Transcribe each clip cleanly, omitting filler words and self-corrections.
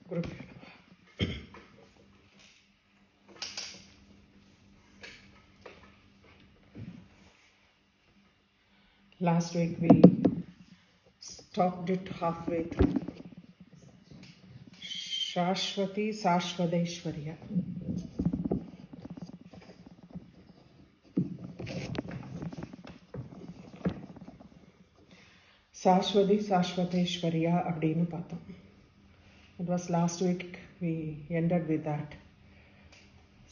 Group. Last week we stopped it halfway through. Shashwati Sashvadeshwarya. Sashwati Sashvateshwarya அப்படின்னு பார்த்தோம். It was last week we ended with that.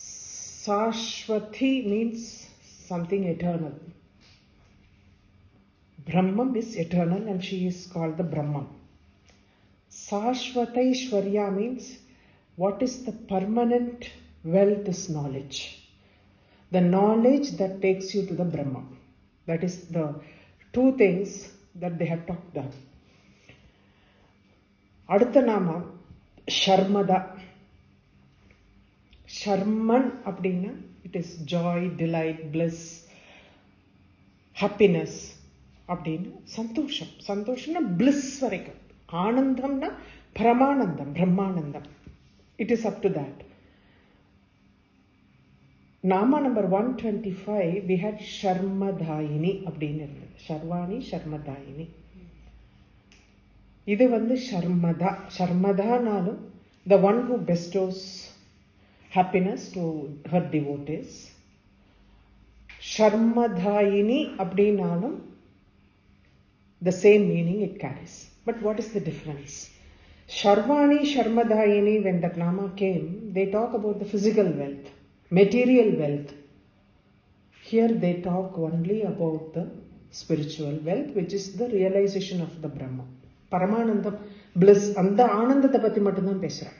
Sashwati means something eternal. Brahman is eternal and she is called the Brahman. Sashvateshwarya means what is the permanent wealth is knowledge. The knowledge that takes you to the Brahman. That is the two things that they have talked about. அடுத்த நாம ஷர்மதா. ஷர்மன் அப்படின்னா it is joy, delight, bliss, happiness அப்படின்னு சந்தோஷம். சந்தோஷம்னா bliss வரைக்கும். ஆனந்தம்னா பரமானந்தம், பிரம்மானந்தம். It is up to that. நாமா நம்பர் 125 we had ஷர்மதாயினி அப்படின்னு இருந்தது. ஷர்வாணி ஷர்மதாயினி. இது ஷர்மதா. ஷர்மதானாலும் the one who bestows happiness to her devotees. ஷர்மதாயினி அப்படின்னாலும் the same meaning it carries. But what is the difference? Sharvani Sharmadayini, when that nama came, they talk about the physical wealth, material wealth. Here they talk only about the spiritual wealth, which is the realization of the Brahma. Paramanandam, bliss, அந்த ஆனந்தத்தை பத்தி மட்டும்தான் பேசுறேன்.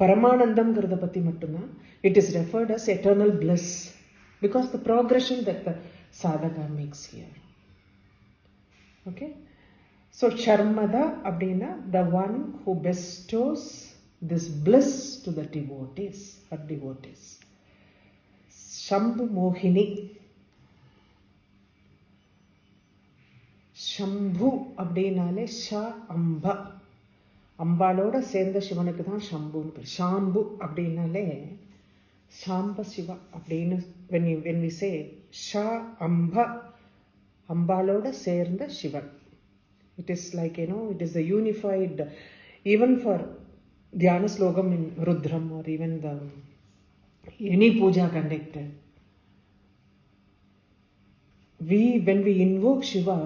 பரமானந்தம்ங்கிறத பத்தி மட்டும்தான். It is referred as eternal bliss because the progression that the sadhaka makes here. Okay? So Sharmada abdina, the one who bestows this bliss to the devotees or devotees. Shambhu Mohini. Shambhu abdinale Sha Amba. அம்பாளோட சேர்ந்த சிவனுக்கு தான் ஷம்புன்னு பேர். Shampoo அப்படின்னாலே சாம்ப சிவா அப்படின்னு when we say Shah Amba, அம்பாளோட சேர்ந்த Sivan. It is like, it is a unified, even for dhyana slogam in Rudram or even any puja conducted. When we invoke Shiva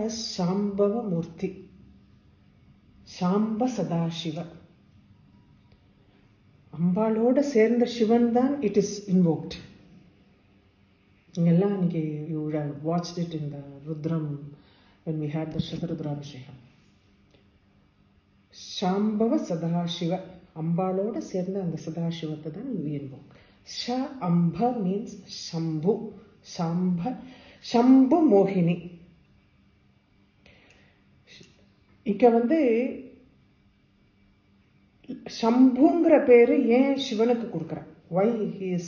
as Shambhava Murti. Shamba Sadashiva. அம்பாளோட சேர்ந்த சிவன் தான் it is invoked. நீங்கெல்லாம் இன்னைக்கு you would have watched it in the Rudram when we had the Shatarudramashikam. Shambhava Sadashiva. அம்பாளோட சேர்ந்த அந்த சதாசிவத்தை தான் we invoke. Sha Amba means Shambhu. Shambhu Mohini. இங்க ஷம்புங்கிற பேரு ஏன் சிவனுக்கு கொடுக்குறான்? Why he is?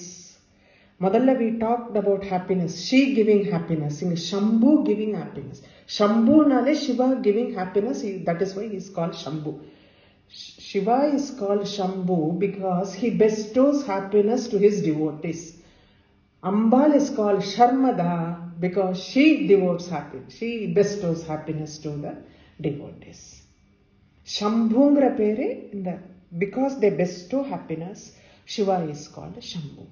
முதல்ல we talked about happiness. She giving happiness. இங்க Shambhu giving happiness. Shambhuனாலே Shiva giving happiness. That is why he is called Shambhu. Shiva is called Shambhu because he bestows happiness to his devotees. Ambal is called Sharmada because she devotes happiness. She bestows happiness to the devotees. Shambhuங்கிற பேரு because they bestow happiness, Shiva is called Shambhu.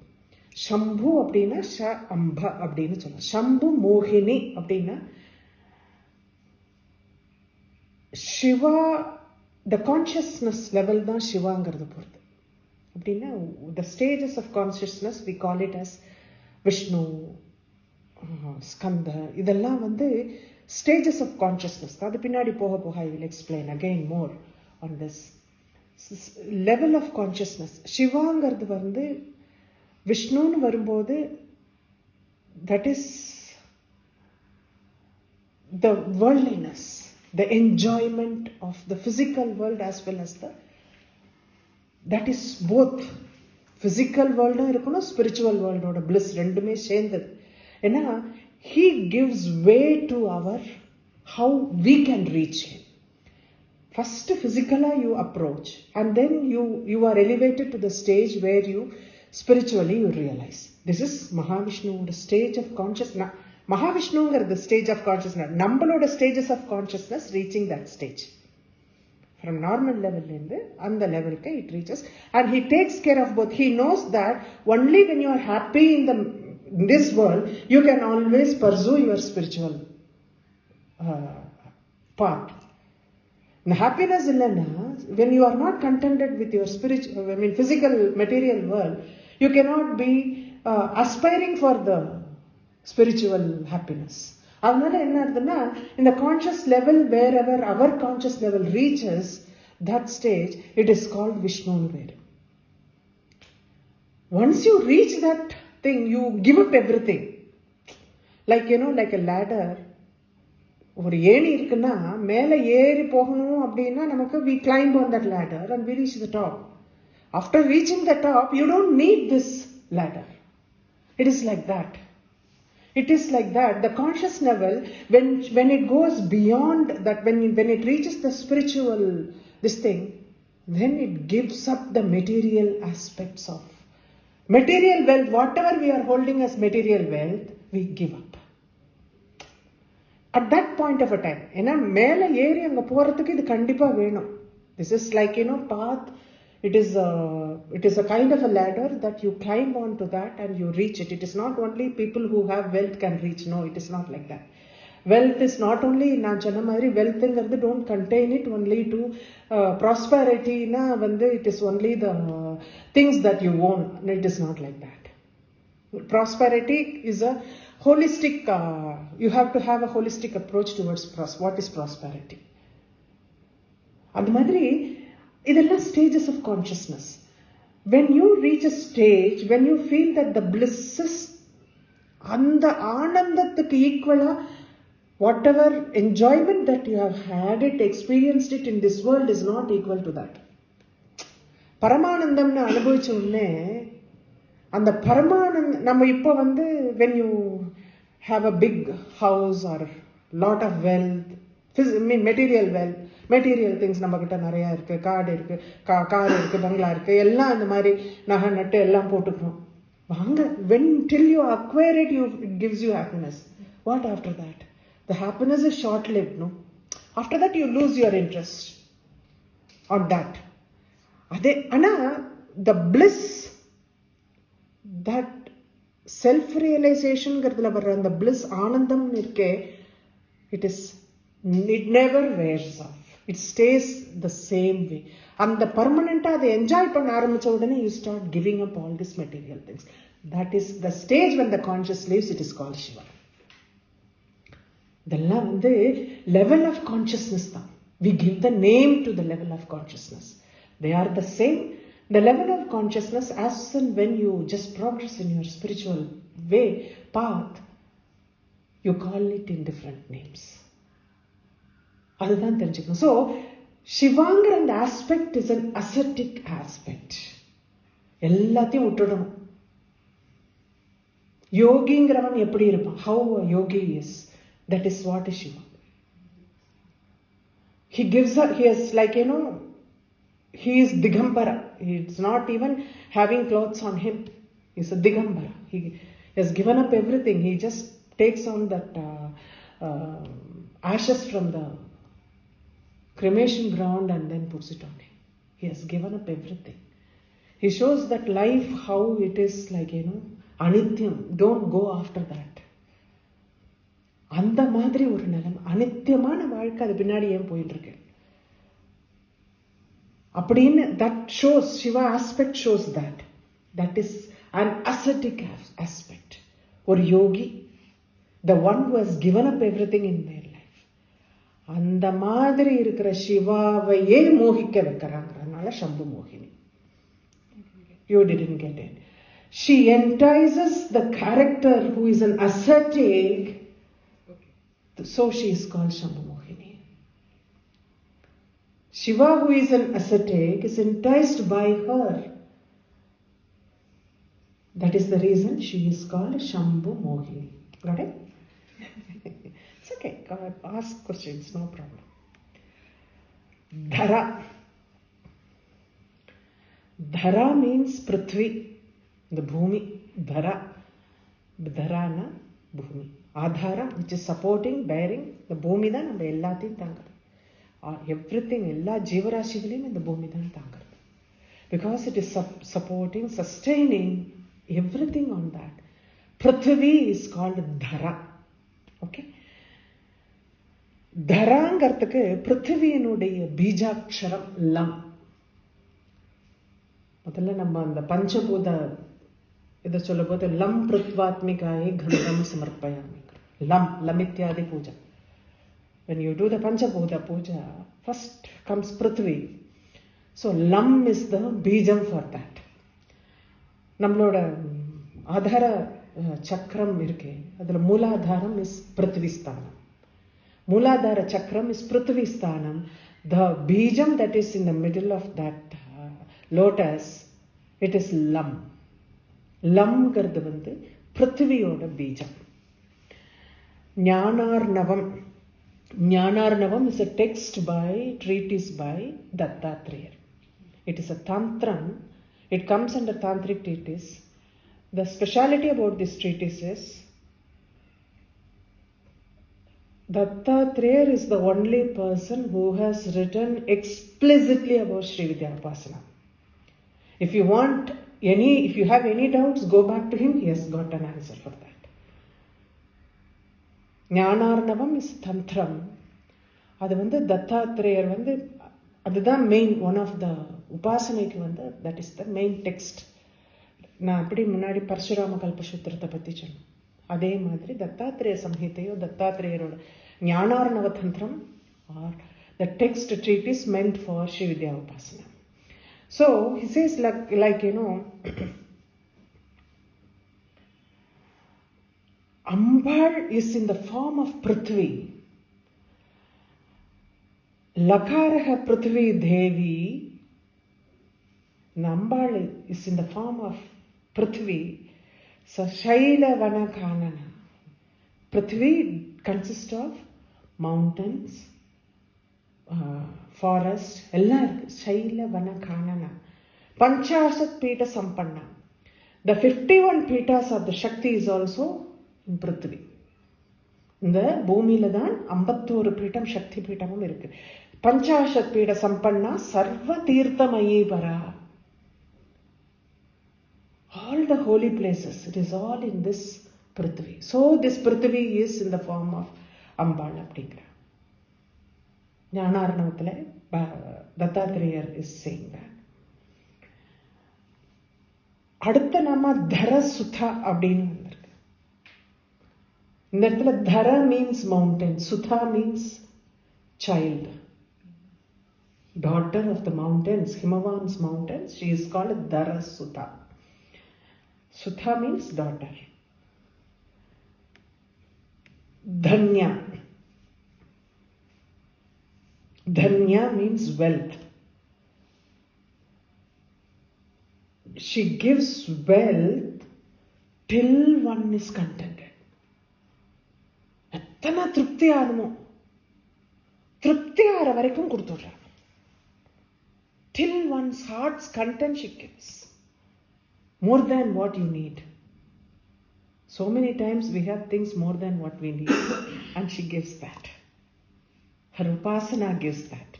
Shambhu அப்படின்னா ஷ அம்ப அப்படின்னு சொல்லலாம். Shambhu Mohini அப்படின்னா Siva, the consciousness level தான் சிவாங்கிறது பொறுத்து. அப்படின்னா the stages of consciousness we call it as Vishnu, Skanda. இதெல்லாம் stages of consciousness. அது பின்னாடி போக போக I will explain again more on this level of consciousness. சிவாங்கிறது விஷ்ணுன்னு வரும்போது that is the worldliness, the enjoyment of the physical world as well as that is both physical world இருக்கணும், spiritual world ஓட bliss ரெண்டுமே சேர்ந்தது. ஏன்னா he gives way to how we can reach him. First physically you approach, and then you are elevated to the stage where you spiritually you realize. This is Mahavishnu, the stage of consciousness. Mahavishnu is the stage of consciousness. Nammaloda stages of consciousness reaching that stage. From normal level and the level it reaches, and he takes care of both. He knows that only when you are happy in this world, you can always pursue your spiritual path. The happiness illana, when you are not contented with your physical, material world, you cannot be aspiring for the spiritual happiness. அதனால என்ன ஆகுதுன்னா, in the conscious level, wherever our conscious level reaches that stage, it is called Vishnu. Once you reach that thing, you give up everything. Like like a ladder. ஒரு ஏணி இருக்குன்னா மேலே ஏறி போகணும் அப்படின்னா நமக்கு we climb on that ladder and we reach the top. After reaching the top, you don't need this ladder. It is like that. It is like that. The conscious level, when it goes beyond that, when it reaches the spiritual this thing, then it gives up the material aspects of material wealth. Whatever we are holding as material wealth, we give up. At that point of a time, ஏன்னா மேலே ஏறி அங்கே போகிறதுக்கு இது கண்டிப்பாக வேணும். This is like path. It is a kind of a ladder that you climb onto that and you reach it. It is not only people who have wealth can reach. No, it is not like that. Wealth is not only, நான் சொன்ன மாதிரி wealthங்கிறது don't contain it only to prosperity. It is only the things that you own. It is not like that. Prosperity is a holistic, you have to have a holistic approach towards what is prosperity. அந்த மாதிரி இதெல்லாம் stages of consciousness. When you reach a stage, when you feel that the blisses, அந்த ஆனந்தத்துக்கு ஈக்குவலா whatever enjoyment that you have had it, experienced it in this world is not equal to that. பரமானந்தம்னு அனுபவிச்ச உடனே அந்த பரமானந்தம் நம்ம இப்போ when you have a big house or lot of wealth, material wealth, material things நம்ம கிட்ட நிறைய இருக்கு, card இருக்கு, கார் இருக்கு, பங்களா இருக்கு, எல்லாம் இந்த மாதிரி நகை நட்டு எல்லாம் போட்டுக்கிறோம். வாங்க, when till you acquire it, it gives you happiness. What after that? The happiness is short lived, no? After that you lose your interest on that. அதே ஆனா the bliss, that self realization ங்கிறதுல வர்ற அந்த bliss ஆனந்தம் இருக்கே, it never wears off. It stays the same way. அந்த பர்மனெண்டா அதை enjoy பண்ண ஆரம்பிச்ச உடனே you start giving up all these material things. That is the stage when the conscious lives. It is called Shiva. இதெல்லாம் level of consciousness தான். We give the name to the level of consciousness. They are the same. The level of consciousness, as and when you just progress in your spiritual way, path, you call it in different names. அதுதான் தெரிஞ்சுக்கணும். So சிவாங்கிற அந்த aspect is an ascetic aspect. எல்லாத்தையும் விட்டுடணும். யோகிங்கிறவன் எப்படி இருப்பான்? How a yogi is, that is what is Shiva. He gives her, he is like, he is Digambara. He is not even having clothes on him. He is a Digambara. He has given up everything. He just takes on that ashes from the cremation ground and then puts it on him. He has given up everything. He shows that life, how it is like, anithyam. Don't go after that. அந்த மாதிரி ஒரு நிலைமை, அனித்தியமான வாழ்க்கை, அது பின்னாடி ஏன் போயிட்டு இருக்கு அப்படின்னு that shows, Shiva aspect shows that is an ascetic aspect. ஒரு யோகி, the one who has given up everything in their life, அந்த மாதிரி இருக்கிற சிவாவையே மோகிக்க வைக்கிறாங்கிறதுனால சம்பு மோகினி. You didn't get it. She entices the character who is an ascetic, so she is called Shambhu Mohini. Shiva, who is an ascetic, is enticed by her. That is the reason she is called Shambhu Mohini. Got it? It's okay. Come on, ask questions, no problem. Dhara. Dhara means Prithvi, the Bhumi. Dhara. Dharana, Bhumi. Adhara, which is supporting, bearing. The Bhumi தான் நம்ம எல்லாத்தையும் தாங்குறது. Everything, எல்லா ஜீவராசிகளையும் இந்த பூமி தான் தாங்குறது. Because it is supporting, sustaining everything on that. Prithvi is called Dhara. Okay? Dharangarthukku Prithviinuடைய பீஜாட்சரம் லம். முதல்ல நம்ம அந்த பஞ்சபூத இதை சொல்ல போது லம் பிருத்வாத்மிகாயை கந்தம் சமர்ப்பயாமி. Lamityadi puja. When you do the Panchabhuta puja, first comes Prithvi. So Lam is the Bijam for that. நம்மளோட ஆதார சக்கரம் இருக்கு, அதுல மூலாதாரம் is Prithvi ஸ்தானம். மூலாதார சக்கரம் is Prithvi ஸ்தானம். The Bijam that is in the middle of that lotus, it is Lam. லம்ங்கிறது வந்து பிருத்திவியோட பீஜம். ஞானார்ணவம். ஞானார்ணவம் is a text by, treatise by Dattatreya. It is a tantram. It comes under tantric treatise. The speciality about this treatise is Dattatreya is the only person who has written explicitly about Sri Vidya Upasana. If you want if you have any doubts, go back to him. He has got an answer for that. ஞானார்ணவம் is tantram. அது வந்து தத்தாத்ரேயர் வந்து அதுதான் main, one of the உபாசனைக்கு வந்து that is the main text. நான் அப்படி முன்னாடி பரசுராம கல்பசூத்திரத்தை பற்றி சொன்னேன். அதே மாதிரி தத்தாத்ரேய சம்ஹிதையோ தத்தாத்ரேயரோட ஞானார்ணவ தந்திரம் are the text treatise meant for Sri Vidya upasana. So he says like Ambal is in the form of Prithvi. Lakaraha Prithvi Devi. Ambal is in the form of Prithvi. Shaila Vanakanana. Prithvi consists of mountains, forest, எல்லாம் இருக்கு. Shaila Vanakanana. Panchasat Pita Sampanna. The 51 Pitas of the Shakti is also in Prithvi. இந்த பூமியில தான் 51 பீட்டம் சக்தி பீட்டமும் இருக்கு. பஞ்சாசத் பீட சம்பன்னா சர்வ தீர்த்தமயி பரா. All the holy places, it is all in this Prithvi. So this Prithvi is in the form of Ambal அப்படிங்கிற ஞானார்ணவத்தில் தத்தாத்ரேயர் is saying that. அடுத்த நாம தரசுதா அப்படின்னு வந்திருக்கு. இந்த இடத்துல தர means mountain, Sudha means child, daughter of the mountains, Himavan's mountains. She is called Dharasutha. Sutha means daughter. Dhanya. Dhanya means wealth. She gives wealth till one is contented. எத்தனை திருப்தி ஆகணுமோ திருப்தி ஆகிற வரைக்கும் கொடுத்துடுறாங்க. Till one's heart's content she gives. More than what you need. So many times we have things more than what we need and she gives that. Her upasana gives that.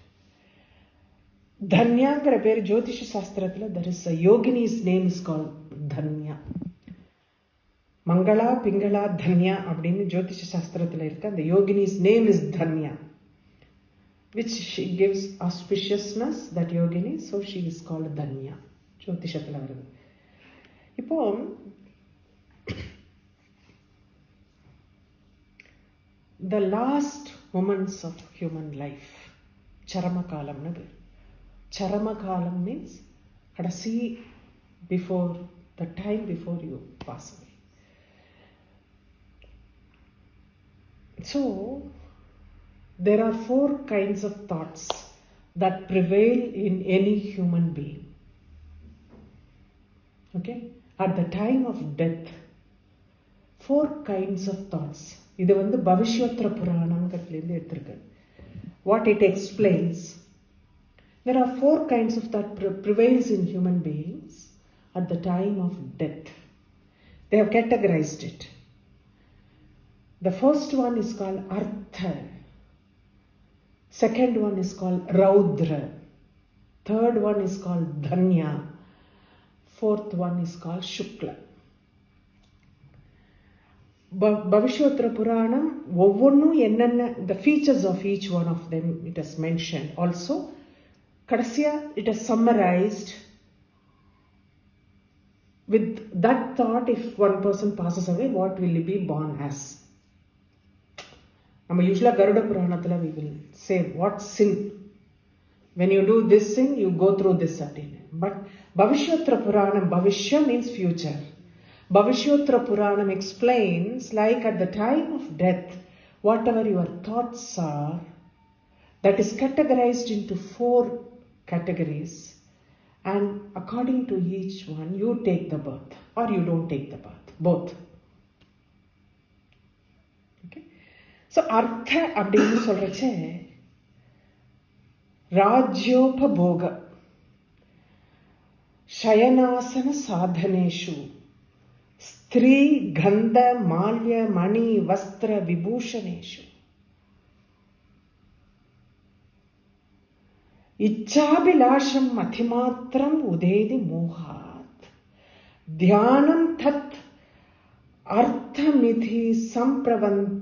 Dhanyangara peru Jyotisha Shastrathila there is a yogini's name is called Dhanya. Mangala, Pingala, Dhanya அப்படின்னு Jyotisha Shastrathila irukku. The yogini's name is Dhanya, which she gives auspiciousness, that yogini, so she is called Dhanya. Jyotishathila வருது. இப்போ the last moments of human life, Charamakalamnu பேர். Charamakalam means kadasi, before the time before you pass away. So there are 4 kinds of thoughts that prevail in any human being. Okay? At the time of death, 4 kinds of thoughts. இது வந்து பவிஷ்யோத்தர புராணம்ங்கிறதுலேருந்து எடுத்திருக்கு. What it explains, There are 4 kinds of that prevails in human beings at the time of death. They have categorized it. The first one is called Artha. Second one is called Raudra. Third one is called Dhanya. Fourth one is called Shukla. Bhavishyottara Puranam, the features of each one of them it has mentioned. Also, Kadasiya, it has summarized with that thought, if one person passes away, what will he be born as? Usually Garuda Puranathila we will say what sin. When you do this sin, you go through this again. But Bhavishyottara Puranam, Bhavishya means future. Bhavishyottara Puranam explains, like at the time of death, whatever your thoughts are, that is categorized into 4 categories. And according to each one, you take the birth or you don't take the birth. Both. Okay. So, Artha abdinu solrache, Rajyopabhoga, Shayanasana sadhaneshu, Stri Gandha Malya Mani Vastra Vibhushaneshu. Ichchabilasham mathimatram udedi mohat. Dhyanam tat arthamidhi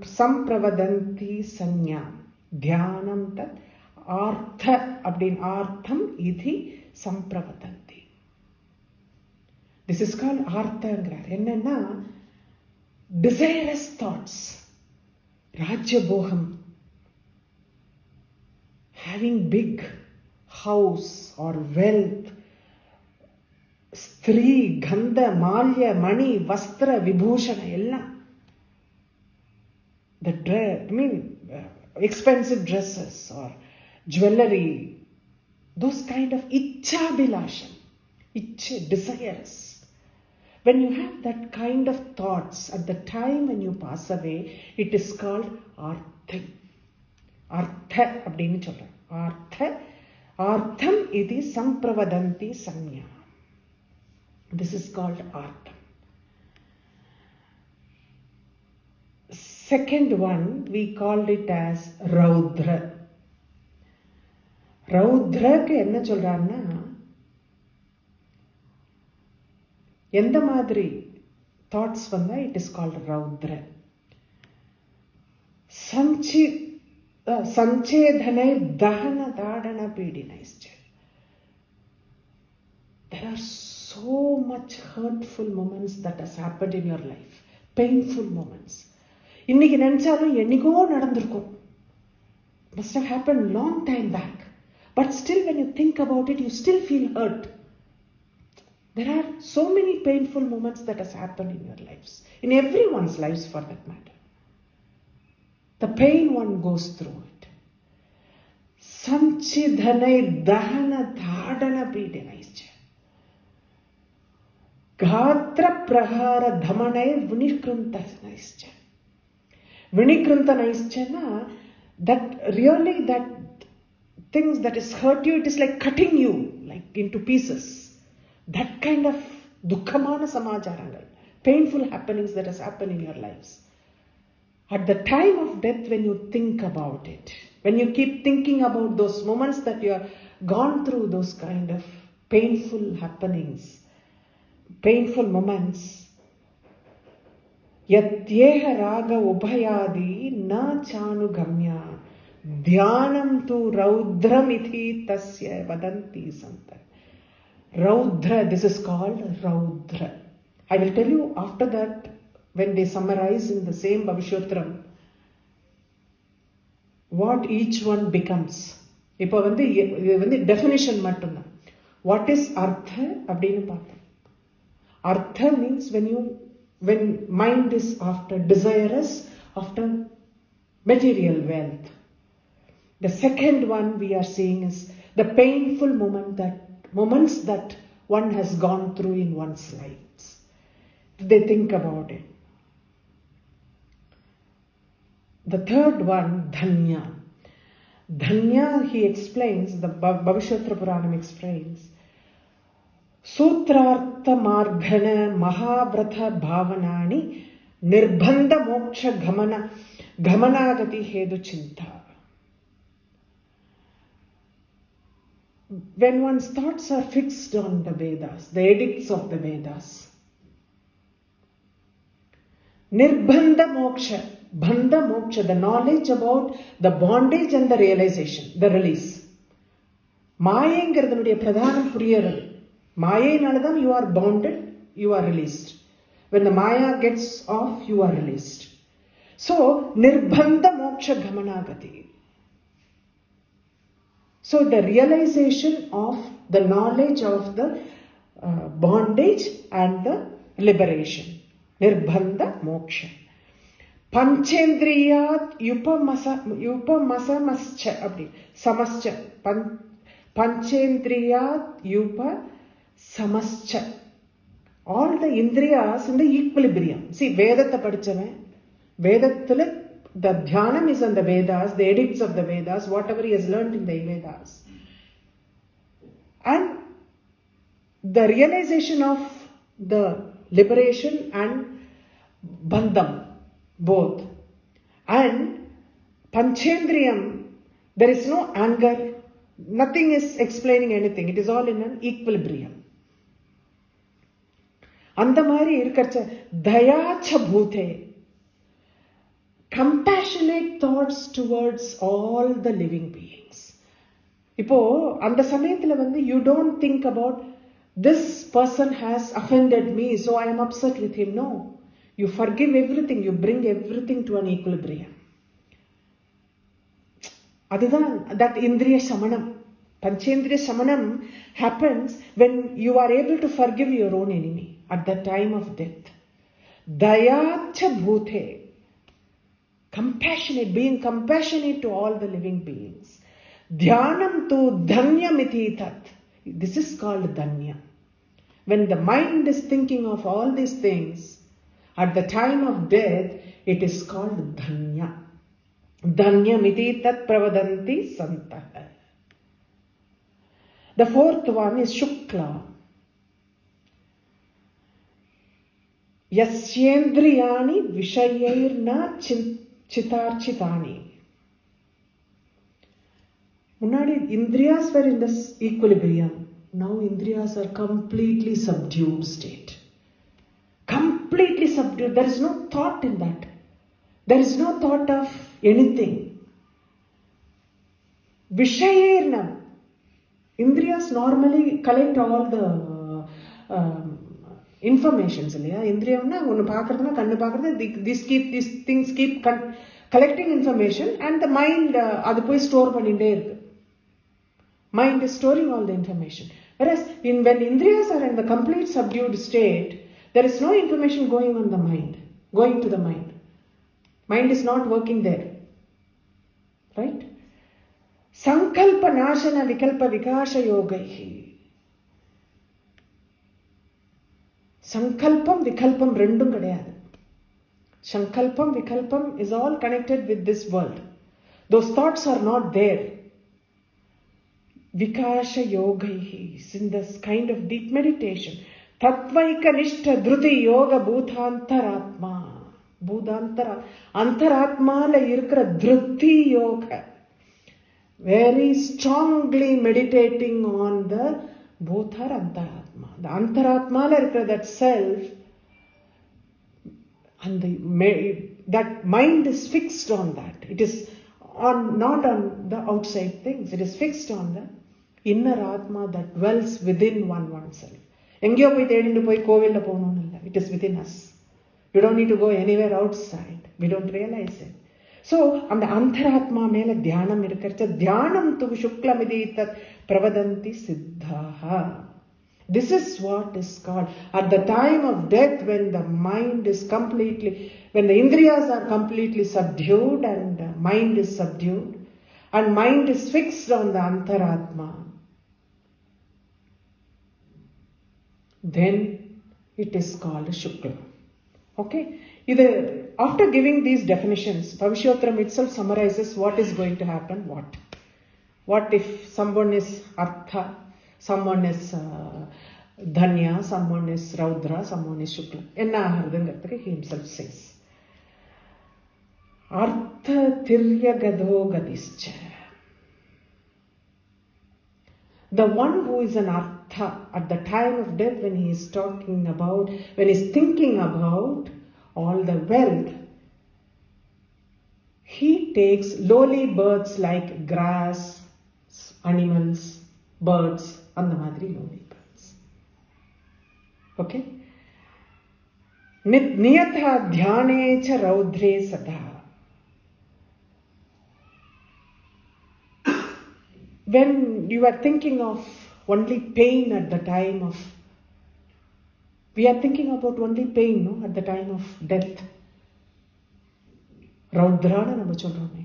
sampravadanti sanyam. Dhyanam tat artha abdin artham idhi sampravadanti. This is called artha. Enna desirous thoughts. Rajyaboham. Having big house or wealth, Stri, Gandha, Malya, Mani, Vastra, Vibhushana, ella. Expensive dresses or jewelry, those kind of Ichchabilasham, desires. When you have that kind of thoughts at the time when you pass away, it is called Artha. Artha abdinu solra. Artham iti sampravadanti sanya. This is called Artham. Second one, we called it as Raudra. Raudra ku enna solrana? Endha madri thoughts vanda, it is called Raudra. Sanchedhanai Dahana Dadana Pidinaischa. There are so much hurtful moments that has happened in your life. Painful moments. Inniki nenchalu ennigo nadandirukum. Must have happened long time back. But still when you think about it, you still feel hurt. There are so many painful moments that has happened in your lives. In everyone's lives for that matter. The pain one goes through it. Sanchidhanai Dahana Dhadana Pidinaischa. Gatra Prahara Dhamanai Vinikrantanaischa. Vinikrantanaischa, that really that things that is hurt you, it is like cutting you like into pieces. That kind of dukkhamana samacharangal, painful happenings that has happened in your lives. At the time of death, when you think about it, when you keep thinking about those moments that you have gone through, those kind of painful happenings, painful moments, Yatyeha raga ubhayadi na chanu gamya dhyanam tu raudramiti tasya vadanti santa. Raudra, this is called Raudra. I will tell you after that, when they summarize in the same Bhavishyottaram, what each one becomes. இப்போ வந்து definition மட்டும்தான். What is Artha அப்படின்னு பார்த்தோம். Artha means when mind is after desirous, after material wealth. The second one we are seeing is the painful moments that one has gone through in one's lives. They think about it. The third one, Dhanya. Dhanya, he explains, the Bhavishyottara Puranam explains, Sutrartha Marghana Mahabratha Bhavanani Nirbandha Moksha Gamanagati Hedu Chinta. When one's thoughts are fixed on the Vedas, the edicts of the Vedas, Nirbandha Moksha, Bandha Moksha, the knowledge about the bondage and the realization, the release. Mayengiradhanuடைய பிரதானம் புரியறது. மாயையினாலதான் you are bounded, you are released. When the Maya gets off, you are released. So, Nirbandha Moksha Gamanagati. So, the realization of the knowledge of the bondage and the liberation. Nirbandha Moksha. Panchendriyat Yupamasamascha. Samascha. Panchendriyat Yupa Samascha. All the Indriyas in the equilibrium. See, Vedatta padichave. Vedatthala, the Dhyanam is on the Vedas, the edicts of the Vedas, whatever he has learned in the Vedas. And the realization of the liberation and bandham, both. And Panchendriyam, there is no anger, nothing is explaining anything, it is all in an equilibrium. அந்த மாதிரி இருக்கச்ச தயாச்ச பூதே, compassionate thoughts towards all the living beings. இப்போ அந்த சமயத்துல you don't think about this person has offended me, so I am upset with him. No, you forgive everything, you bring everything to an equilibrium. அதுதான் that indriya samanam. Panchendriya samanam happens when you are able to forgive your own enemy at the time of death. Dayacha bhute, compassionate, being compassionate to all the living beings. Dhyanam tu dhanyamiti tat. This is called dhanya. When the mind is thinking of all these things, at the time of death, it is called dhanya. Dhanyamiti tat pravadanti santah. The fourth one is shukla. Yasyendriyani vishayirna chitarchitani. Munadi Indriyas were in this equilibrium. Now Indriyas are completely subdued state. Completely subdued. There is no thought in that. There is no thought of anything. Vishayirna. Indriyas normally collect all the informations. Indriyamna onu paakradhuna kannu paakradhu, these things keep collecting information, and the mind adu poi store panninde irukku. Mind is storing all the information. Whereas when Indriyas are in the complete subdued state, there is no information going on the mind, going to the mind. Mind is not working there. Right? Sankalpa nashana vikalpa vikasha yogaihi. Sankalpam vikalpam rendum kadayadu. Sankalpam vikalpam is all connected with this world. Those thoughts are not there. Vikasha yogaihi is in this kind of deep meditation. Tattvaika nishta dhruti yoga bhutantaratma. Antaratma la irukra dhruti yoga. Very strongly meditating on the bhuthar antaratma. The antaratma la irukra that self, and that mind is fixed on that. It is not on the outside things. It is fixed on the inner atma that dwells within oneself. Engyo poi thedindu poi kovilla pononu illa. It is within us. You don't need to go anywhere outside. We don't realize it. So, on the antaratma mele dhyanam irukkarcha, dhyanam tu shuklamidi tat pravadanti siddhaha. This is what is called, at the time of death, when the mind is completely, when the indriyas are completely subdued and the mind is subdued, and mind is fixed on the antaratma, then it is called shukla. Okay? After giving these definitions, Bhavishyottaram itself summarizes what is going to happen, what. What if someone is Artha, someone is Dhanya, someone is Raudra, someone is Shukla? Enna aharudungaradhukku he himself says. Artha Tiryagado Gadischa. The one who is an Artha at the time of death, when he is talking about, when he is thinking about all the wealth, he takes lowly birds like grass, animals, birds, and the madri lowly birds. Okay? Niyatha dhyane cha raudre sada. When you are thinking of only pain at the time of, we are thinking about only pain, no, at the time of death. Raudrana nama solrome.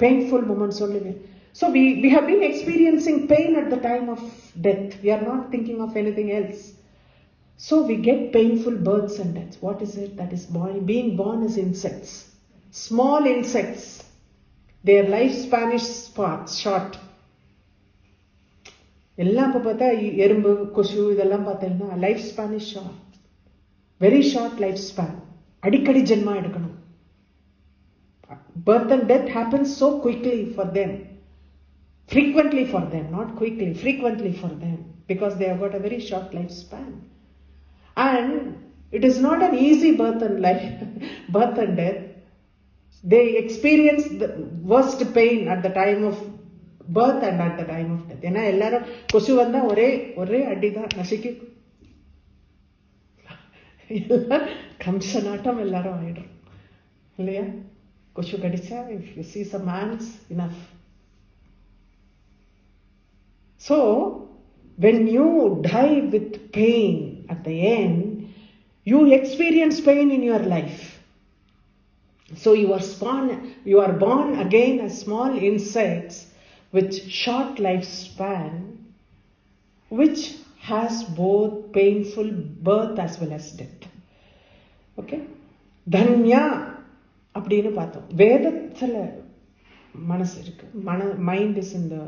Painful moments only. So we have been experiencing pain at the time of death. We are not thinking of anything else. So we get painful births and deaths. What is it that is being born as insects? Small insects. Their lifespan is short. எல்லாம் இப்போ பார்த்தா எறும்பு கொசு இதெல்லாம் பார்த்தீங்கன்னா life span is short, very short life span. அடிக்கடி ஜென்மா எடுக்கணும். Birth and death happens so quickly for them, frequently for them, not quickly, frequently for them, because they have got a very short lifespan. And it is not an easy birth and death. They experience the worst pain at the time of birth and at the time of death. ஏன்னா எல்லாரும் கொசு வந்தா ஒரே அடிதான் நசுக்கி கம்சனாட்டம் எல்லாரும் ஆயிடும் இல்லையா? கொசு கடிச்சா if you see some ants, enough. So when you die with pain at the end, you experience pain in your life. So you are born again as small insects with short lifespan, which has both painful birth as well as death. Okay? Dhanya அப்படின்னு பார்த்தோம். வேதத்துல மனசு இருக்கு. Mind is in the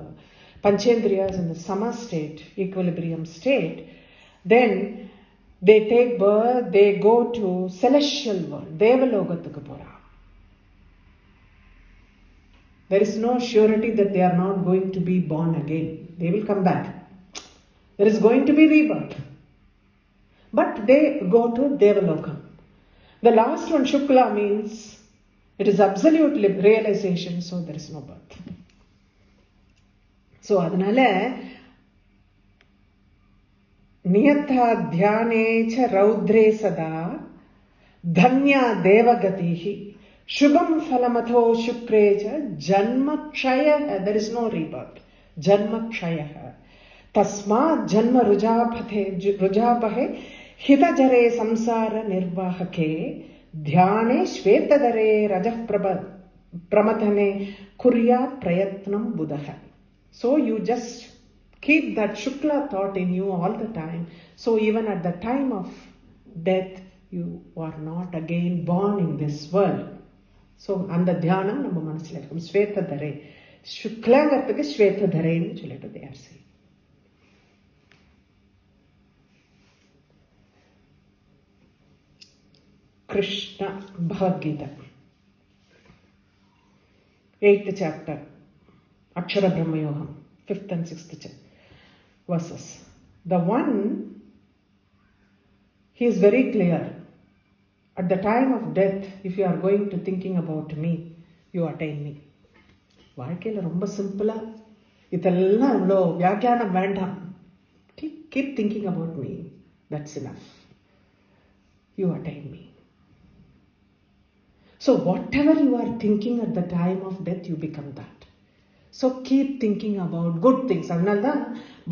Panchendriyas in the sama state, equilibrium state. Then they take birth, they go to celestial world, தேவலோகத்துக்கு போறா. There is no surety that they are not going to be born again. They will come back. There is going to be rebirth. But they go to Devalokam. The last one, Shukla, means it is absolute realization, so there is no birth. So, adanale niyatha dhyane cha raudre sada dhanya devagatihi Shubham Phalamatho Shukreja Janma Kshaya. There is no rebirth. Janma Kshaya. Tasma Janma Rujapahe Hitajare Samsara Nirvahake Dhyane Shvetadare Rajah Pramatane Kurya Prayatnam Buddha. So you just keep that Shukla thought in you all the time. So even at the time of death, you are not again born in this world. So, அந்த தியானம் நம்ம மனசுல இருக்கும். ஸ்வேததரே சுக்லாங்கிறதுக்கு ஸ்வேததரேன்னு சொல்லிட்டு they are saying. Krishna Bhagavad Gita 8th chapter Akshara Brahma Yogam 5th and 6th verses. The one, he is very clear. At the time of death, if you are going to thinking about me, you attain me. வாழ்க்கையில ரொம்ப சிம்பிளா இதெல்லாம் இவ்வளோ வியாக்கியானம் வேண்டாம். Keep thinking about me. That's enough. You attain me. So whatever you are thinking at the time of death, you become that. So keep thinking about good things. அதனால்தான்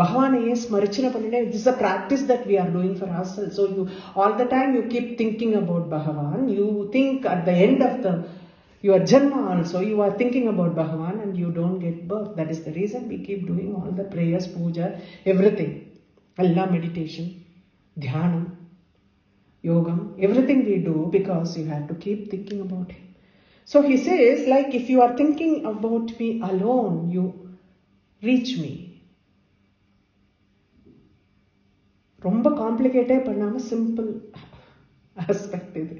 பகவானையே ஸ்மரிச்சனை பண்ணினே. This is a practice that we are doing for ourselves. So you all the time you keep thinking about Bhagavan. You think at the end of your janma also you are thinking about Bhagavan and you don't get birth. That is the reason we keep doing all the prayers, puja, everything. Allah meditation, dhyanam, yogam, everything we do because you have to keep thinking about Him. So he says, like if you are thinking about me alone, reach me. ரொம்ப காம்ப்ளிகேட்டே பண்ணாம simple aspect இது.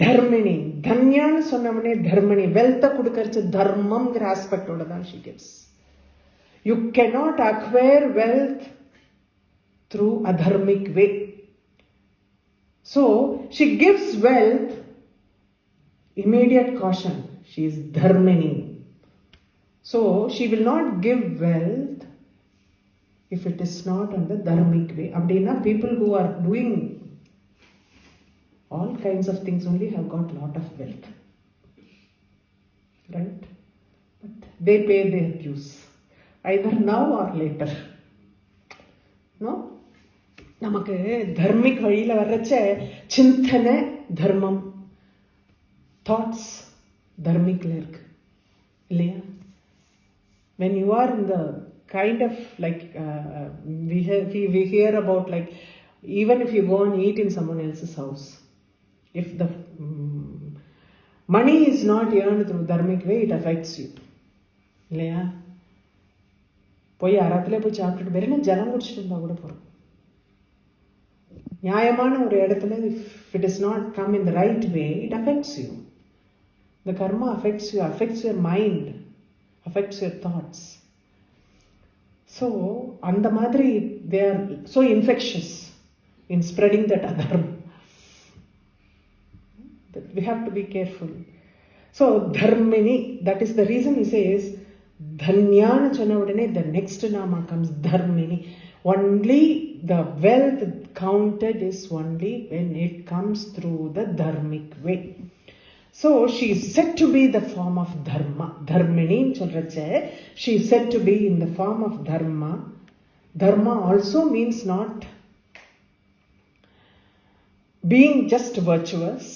தர்மினி, தன்யான்னு சொன்னவனே தர்மினி, வெல்த்த கொடுக்கறது தர்மம்ங்கிற ஆஸ்பெக்டோட தான் she gives. You cannot acquire wealth through a dharmic way. So she gives wealth, immediate caution, she is dharmini. So she will not give wealth if it is not on the dharmic way. Abdina, people who are doing all kinds of things only have got lot of wealth, right? But they pay their dues either now or later. No, நமக்கு dharmic வழியில வர்றச்ச சிந்தனை தர்மம், thoughts தர்மிக்ல இருக்கு இல்லையா? When you are in the kind of like we hear about like even if you go and eat in someone else's house, if the money is not earned through dharmic way, it affects you இல்லையா? போய் அறத்துல போய் சாப்பிட்டுட்டு வெறும் ஜலம் குடிச்சிட்டு இருந்தா கூட போறோம். நியாயமான ஒரு இடத்துல if it is not come in the right way, it affects you. The karma affects you, affects your mind, affects your thoughts. So அந்த மாதிரி they are so infectious in spreading that adharma. We have to be careful. So dharmini, that is the reason he says dhanyana chana udane the next nama comes dharmini. Only the wealth counted is only when it comes through the dharmic way. So she is said to be the form of dharma. Dharmini solrache, she is said to be in the form of dharma. Dharma also means not being just virtuous.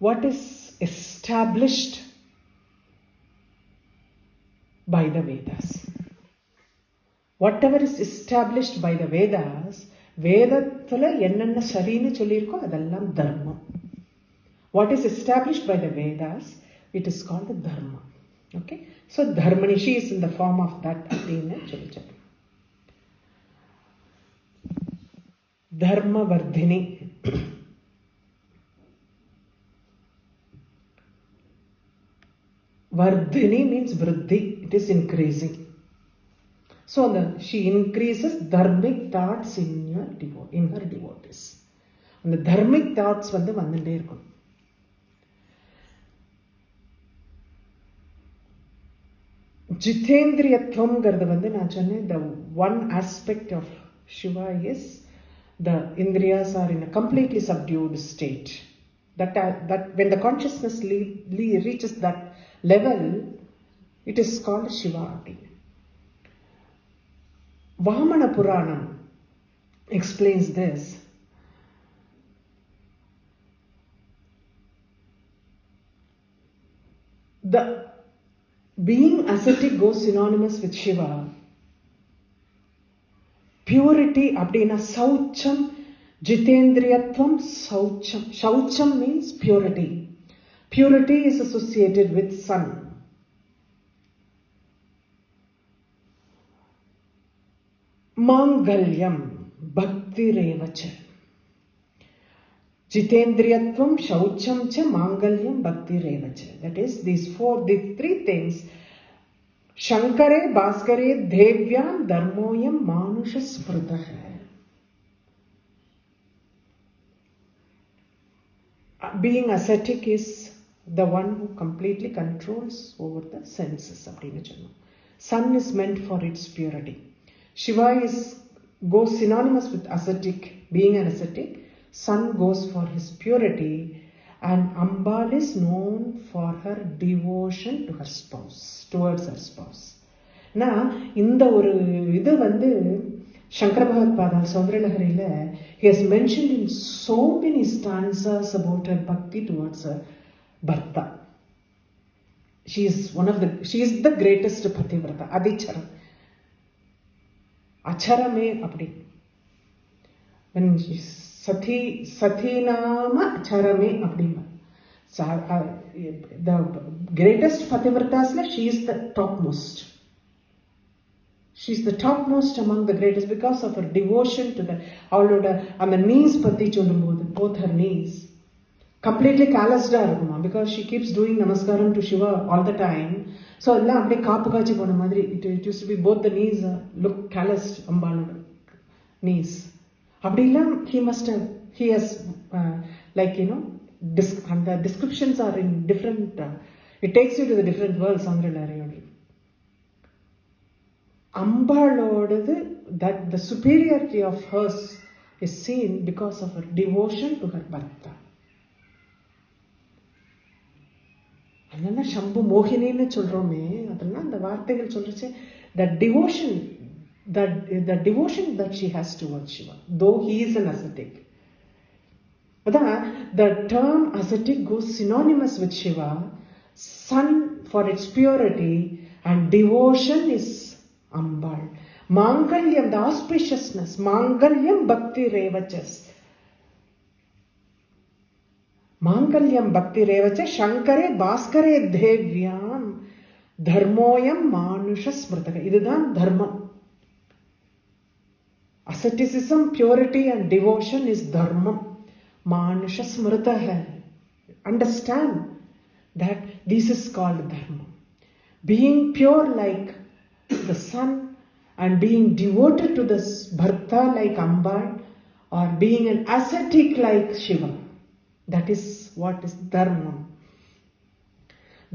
What is established by the Vedas. Whatever is established by the Vedas, வேதத்துல என்னென்ன சரின்னு சொல்லியிருக்கோ அதெல்லாம் தர்மம். What is established by the Vedas, it is called dharma. Okay? So dharmani, she is in the form of that அப்படின்னு சொல்லிச்சது. Dharma vardhini. Vardhini means vriddhi, it is increasing. So she increases dharmic thoughts in her devotees. And the dharmic thoughts வந்துட்டே இருக்கும். ஜிதேந்திரியத்துவம்ங்கிறது நான் சொன்னேன், the one aspect of Shiva is the indriyas are in a completely subdued state. That when the consciousness reaches that level, it is called Shiva. Vamana Puranam explains this. The being ascetic goes synonymous with Shiva. Purity abdina saucham, jitendriyatvam saucham. Saucham means purity. Purity is associated with sun. Mangalyam bhakti revacha. Jitendriyatvam, shaucham cha, mangalyam bhakti revacha. That is, these three things. Shankare, Bhaskare, Devyam, Dharmoyam, Manusha Smritaha. Being ascetic is the one who completely controls over the senses. Sun is meant for its purity. Shiva goes synonymous with ascetic, being an ascetic. Sun goes for his purity, and Ambal is known for her devotion to her spouse, towards her spouse. Now, இந்த ஒரு இது Shankara Bhagavad Saudrilahariல, he has mentioned in so many stanzas about her bhakti towards her Bharta. She is the greatest Pativrata, Adichara. Acharame apdi. When Sati Nama Acharame apdi. the greatest Pativratas, she is the topmost. She is the topmost among the greatest because of her devotion to the avaloda and the knees patti sollumbodhu, both her knees completely calloused irukuma because she keeps doing namaskaram to Shiva all the time. So ella apdi kaapu kaachi pona madri it used to be both the knees look calloused. Ambaloda knees apdi illa he has like and the descriptions are in different it takes you to the different worlds. Ambalodu, that the superiority of hers is seen because of her devotion to her Bharta. Anna Shambhu Mohini nu solrome, adalla and vaarthaigal solrache, the devotion that she has towards Shiva, though he is an ascetic. But the term ascetic goes synonymous with Shiva. Sun for its purity and devotion is Ambal. Mangalyam, the auspiciousness. Mangalyam bhakti revachas. Mangalyam bhakti revachas. Shankare bhaskare devyam. Dharmoyam manusha smritaka. Idudhan dharmam. Asceticism, purity and devotion is dharmam. Manusha smritaka. Understand that this is called dharma. Being pure like the sun and being devoted to the Bharta like Ambal, or being an ascetic like Shiva, that is what is dharma.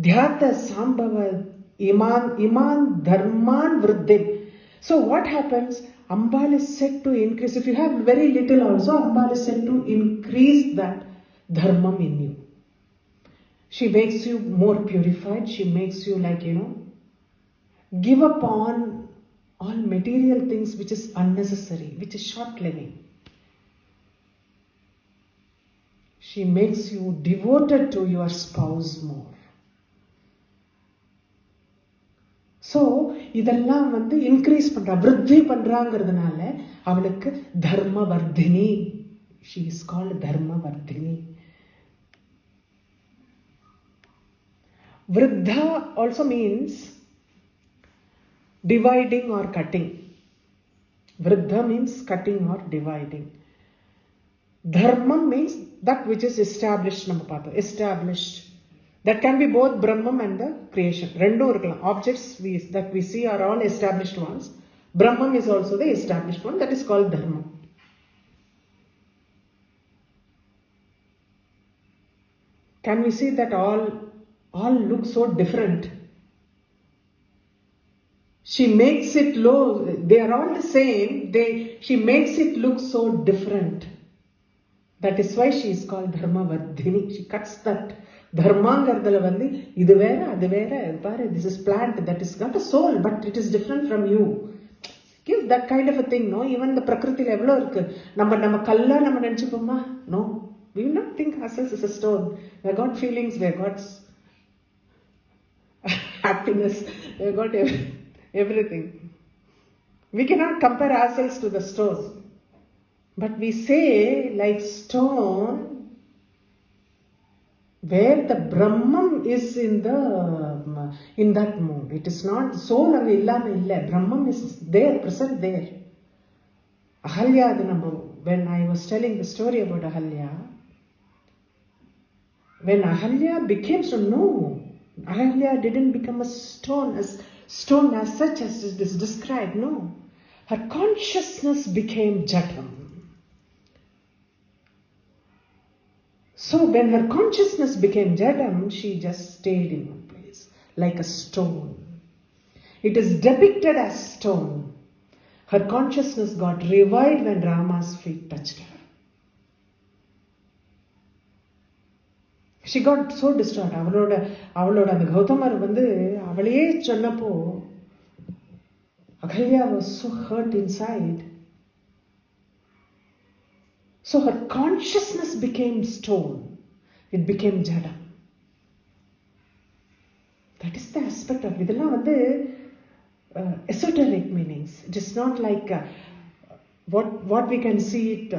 Dhyata sambhava iman dharman vriddhim. So what happens? Ambal is said to increase. If you have very little also, Ambal is said to increase that dharmam in you. She makes you more purified. She makes you like, give up on all material things which is unnecessary, which is short living. She makes you devoted to your spouse more. So, இதெல்லாம் increase பண்றா, விருத்தி பண்றாங்கிறதுனால அவளுக்கு தர்ம Vardhini. She is called தர்ம Vardhini. Vriddha also means dividing or cutting. Vriddha means cutting or dividing. Dharmam means that which is established. Established. That can be both Brahman and the creation. Objects that we see are all established ones. Brahman is also the established one. That is called Dharma. Can we see that all look so different? She makes it low. They are all the same. She makes it look so different. That is why she is called Dharma Vardhini. She cuts that. Dharmangarthala idu vera, adu vera, paru, this is plant, that is not a soul, but it is different from you. Give that kind of a thing, no? Even the Prakriti level irukku. Nama kalla nama nenachipoma? No. We will not think ourselves as a stone. We have got feelings, we have got happiness, we have got everything. We cannot compare ourselves to the stone. But we say, like stone, where the Brahman is in that mood. It is not soul anga illama illa. Brahman is there, present there. Ahalya, when I was telling the story about Ahalya, when Ahalya became so, no, Ahalya didn't become a stone as such as it is described, no. Her consciousness became Jadam. So when her consciousness became Jadam, she just stayed in one place, like a stone. It is depicted as stone. Her consciousness got revived when Rama's feet touched her. She got so distraught. அவளோட அந்த கௌதமர் அவளையே சொன்னப்போ Ahalya was so hurt inside. So her consciousness became stone. It became Jada. That is the aspect of it. Esoteric meanings. It is not like what we can see it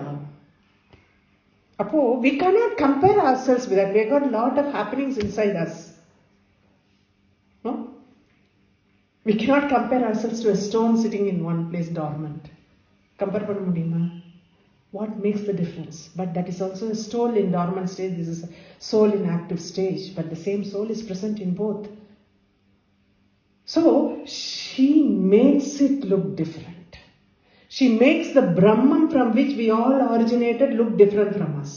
Appo, we cannot compare ourselves with that. We have got a lot of happenings inside us. No? We cannot compare ourselves to a stone sitting in one place dormant. Compare panna mudiyuma? What makes the difference? But that is also a soul in dormant stage. This is a soul in active stage. But the same soul is present in both. So, she makes it look different. She makes the Brahman from which we all originated look different from us.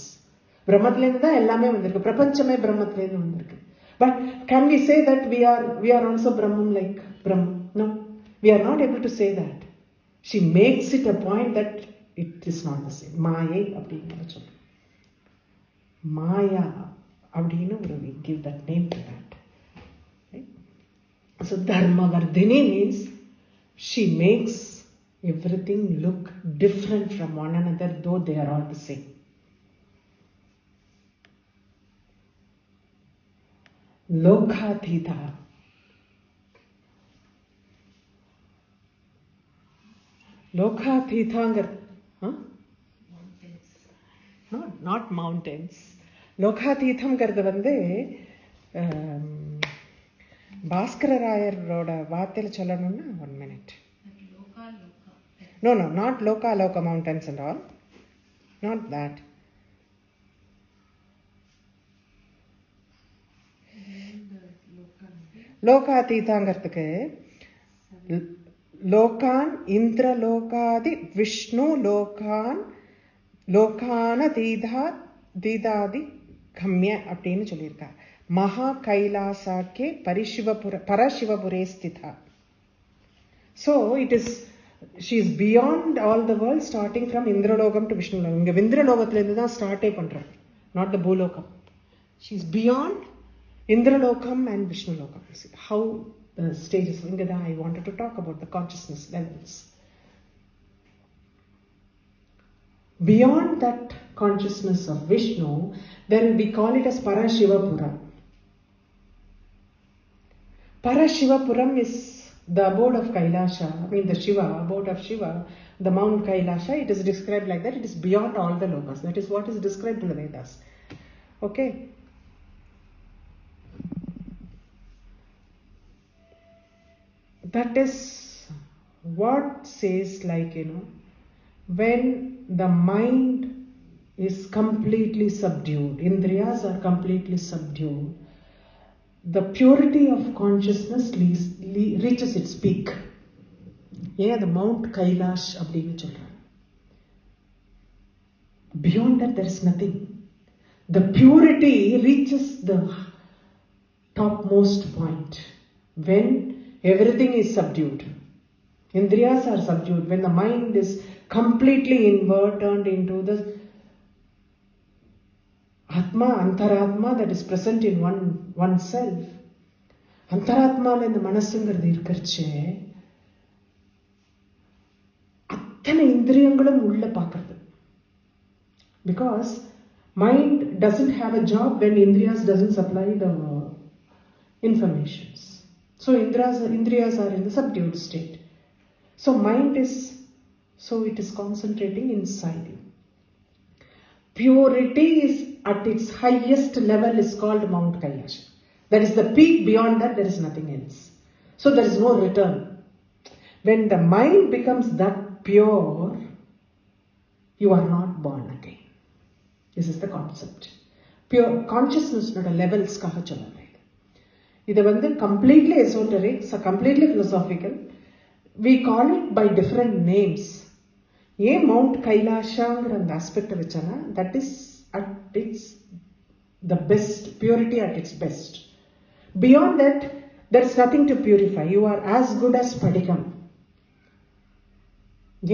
Brahmatlendu da ellame vandirukku. Prapanchame Brahmatlendu vandirukku. But can we say that we are also Brahman like Brahman? No. We are not able to say that. She makes it a point that it is not the same. Maya அப்படினு சொல்றோம். Maya அப்படினு we give that name to that. Right? So Dharmavardhini means she makes everything look different from one another, though they are all the same. Lokathita. Lokathita. Huh? No, not mountains. Lokathitham வந்து பாஸ்கரராயரோட வார்த்தையில சொல்லணும்னா 1 minute. No, not Loka mountains and all. Not that. Lokathithangarthukku Lokan Indra Lokadi Vishnu Lokana Didadi Kamya அப்படின்னு சொல்லியிருக்கா. மகா கைலாசாக்கே பரசிவபுரே ஸ்திதா. So it is, she is beyond all the world, starting from Indralogam to Vishnu Logam. இங்க Indralogathilirundhu தான் ஸ்டார்ட்டே பண்றேன், not the Bhulokam. She is beyond Indralokam and Vishnu Lokam. See how the stages. Ingada I wanted to talk about the consciousness levels. Beyond that consciousness of Vishnu, then we call it as Parashivapuram. Parashivapuram is the abode of Kailasha. I mean the Shiva, abode of Shiva, the Mount Kailasha. It is described like that. It is beyond all the lokas. That is what is described in the Vedas. Okay. That is what says, like, when the mind is completely subdued, Indriyas are completely subdued, the purity of consciousness reaches its peak. Yeah, the Mount Kailash அப்படினு சொல்றாங்க. Beyond that there is nothing. The purity reaches the topmost point when everything is subdued. Indriyas are subdued. When the mind is completely inward, turned into the Atma, Antaratma that is present in oneself. Antaratma la indha manassungiradhu irukirche athana indriyangalum ulla paakradhu. Because mind doesn't have a job when Indriyas doesn't supply the informations. So Indriyas are in the subdued state. So mind is, so it is concentrating inside you. Purity is at its highest level is called Mount Kailash. That is the peak. Beyond that there is nothing else. So there is no return. When the mind becomes that pure, you are not born again. This is the concept. Pure consciousness not a levels kaha sollala. Idu vandu completely esoteric, so completely philosophical. We call it by different names. A Mount Kailashangra and aspect vechana, that is at its the best, purity at its best. Beyond that there is nothing to purify. You are as good as Spadikam.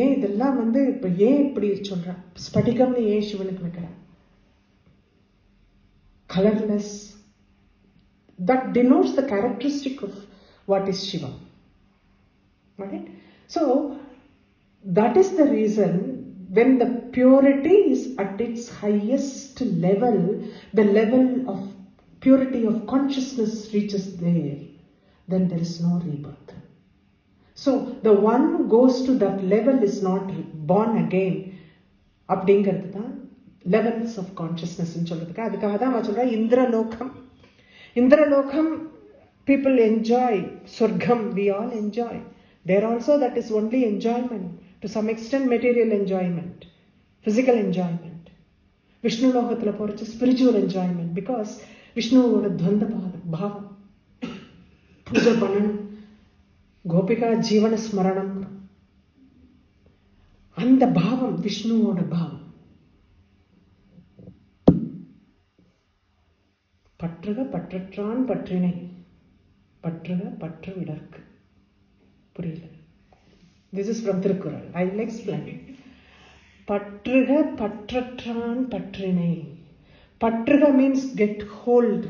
ஏன் இதெல்லாம் வந்து இப்ப ஏன் இப்படி சொல்ற? ஸ்படிகம்னு ஏன் சிவனுக்கு வைக்கிற? Colorless. That denotes the characteristic of what is Shiva. Right? So that is the reason when the purity is at its highest level, the level of purity of consciousness reaches there, then there is no rebirth. So the one who goes to that level is not born again. அப்படிங்கிறது தான் levels of consciousness in சொல்றதுக்கு. அதுக்காக தான் நான் சொல்றேன் இந்திரலோகம். இந்திரலோகம் people enjoy. Surgam we all enjoy. There also that is only enjoyment. To some extent material enjoyment. Physical enjoyment. Vishnu லோகத்துல போறச்சு spiritual enjoyment. Because விஷ்ணுவோட துவந்த பாவம். பூஜை பண்ணணும். கோபிகா ஜீவன ஸ்மரணம். அந்த பாவம் விஷ்ணுவோட பாவம். பற்றுக பற்றற்றான் பற்றினை பற்றுக பற்று விடற்கு. புரியல. This is from Tirukkural. I will explain. பற்றுக பற்றற்றான் பற்றினை. பற்றுக means get hold.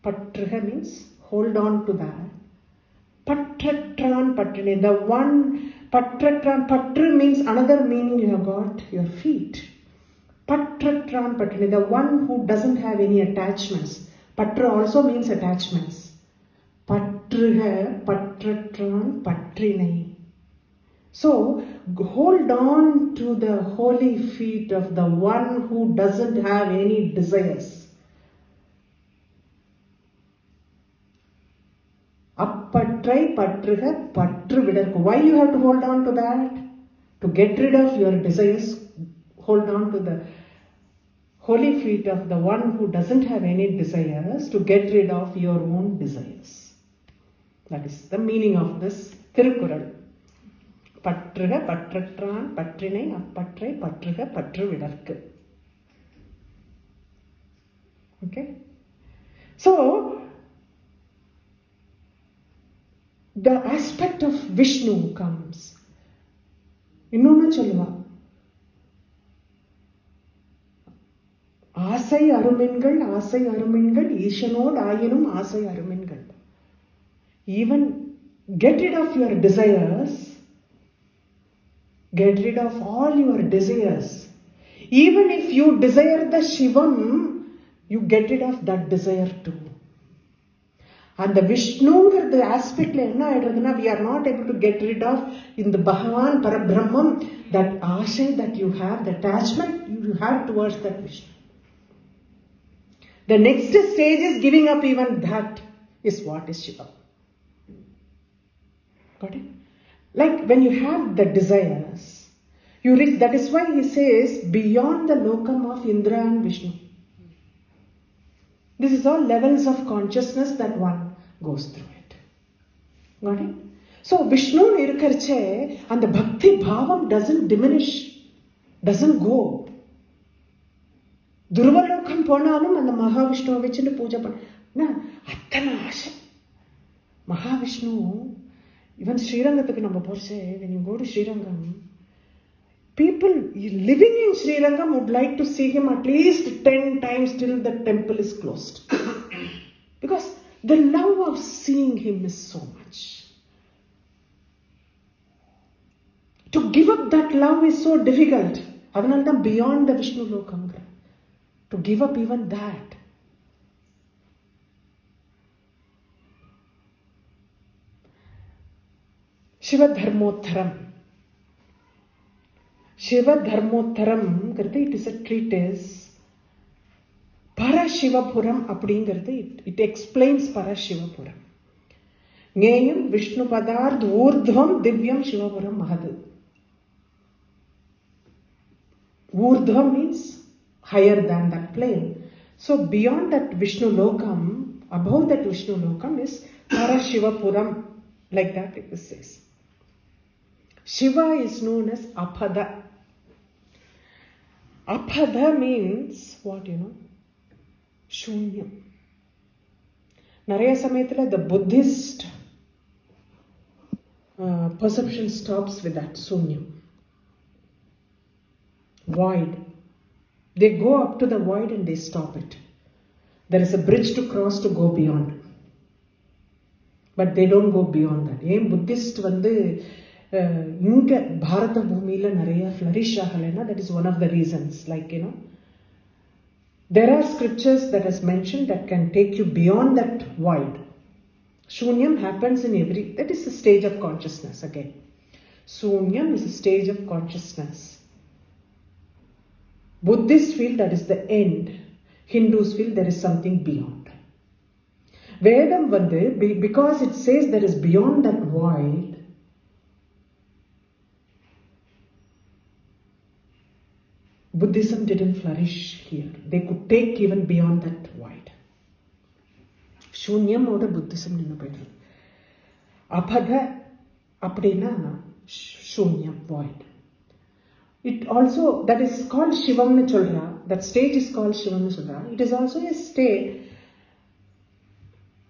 பற்றுக means hold on to that. பற்றற்றான் பற்றினை. The one பற்றற்றான், பற்று means another meaning you have got, your feet. பற்றற்றான் பற்றினை, the one who doesn't have any attachments. பற்று also means attachments. பற்றுக பற்றற்றான் பற்றினை. So hold on to the holy feet of the one who doesn't have any desires. அப்பற்றை பற்றுக பற்று விடற்கு. Why you have to hold on to that? To get rid of your desires. Hold on to the holy feet of the one who doesn't have any desires, to get rid of your own desires. That is the meaning of this Tirukkural. பற்றுக பற்றற்றான் பற்றினை அப்பற்றை பற்றுக பற்று விடற்கு. Okay? So, the aspect of Vishnu comes. இன்னொன்னு சொல்லுவா, ஆசை அருமென்கள் ஆசை அருமென்கள் ஈசனோடு ஆயினும் ஆசை அருமென்கள். Even get rid of your desires. Get rid of all your desires. Even if you desire the Shivam, you get rid of that desire too. And the Vishnuங்கிறது aspectல என்ன ஆயிடுறதுன்னா, we are not able to get rid of in the Bhagavan Parabrahmam, that ashay that you have, the attachment you have towards that Vishnu. The next stage is giving up even that is what is Shiva. Got it? Like when you have the desires, you reach, that is why he says beyond the lokam of Indra and Vishnu. This is all levels of consciousness that one goes through it. Got it? So Vishnu irukkarche and the bhakti bhavam doesn't diminish, doesn't go. துருவலோகம் போனாலும் அந்த மகாவிஷ்ணுவை வச்சுட்டு பூஜை பண்ண அத்தனை ஆசை. Mahavishnu even ஸ்ரீரங்கத்துக்கு நம்ம போறச்சே, when you go to Srirangam, people living in Srirangam would like to see him at least 10 times till the temple is closed. Because the love of seeing him is so much. To give up that love is so difficult. Adanalda beyond the Vishnu lokam. To give up even that. Shiva Dharmotharam. Shiva Dharmotharam, it is a treatise. Parashivapuram அப்படிங்கிறது, it explains Parashivapuram. Ngeyam Vishnu Padard Urdhvam Divyam Shivapuram Mahadu. Urdhvam means higher than that plane. So beyond that Vishnu lokam, above that Vishnu lokam is Parashivapuram. Like that it says. Shiva is known as Apada. Apada means what, you know? Shunyam. Naraya Samayatila, the Buddhist perception stops with that Shunyam. Void. They go up to the void and they stop it. There is a bridge to cross to go beyond. But they don't go beyond that. ஏன் Buddhist வந்து இங்க பாரத பூமியில நிறைய flourish ஆகலைன்னா, that is one of the reasons. Like, you know, there are scriptures that has mentioned that can take you beyond that void. Shunyam happens in every, that is a stage of consciousness again. Shunyam is a stage of consciousness. Buddhists feel that is the end. Hindus feel there is something beyond. Vedam vandu, because it says there is beyond that void, Buddhism didn't flourish here. They could take even beyond that void. Shunyam oda Buddhism ninnu poidru. Abhada appadina shunyam, void. It also, that is called Shivamna Cholra. That stage is called Shivamna Cholra. It is also a state.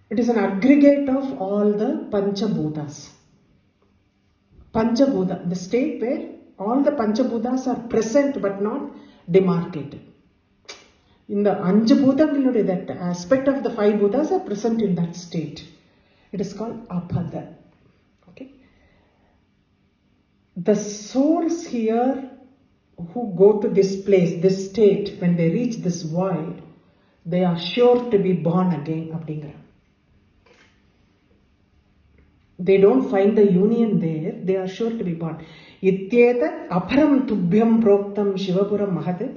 It is an aggregate of all the Panchabhutas. Panchabhuta, the state where all the Panchabhutas are present but not demarcated. In the Anjabhutam, that aspect of the 5 Bhutas are present in that state. It is called Apada. Okay. The souls here who go to this place, this state, when they reach this void, they are sure to be born again. They don't find the union there, they are sure to be born. Ityeta aparam tubhyam proktam shivapuram mahat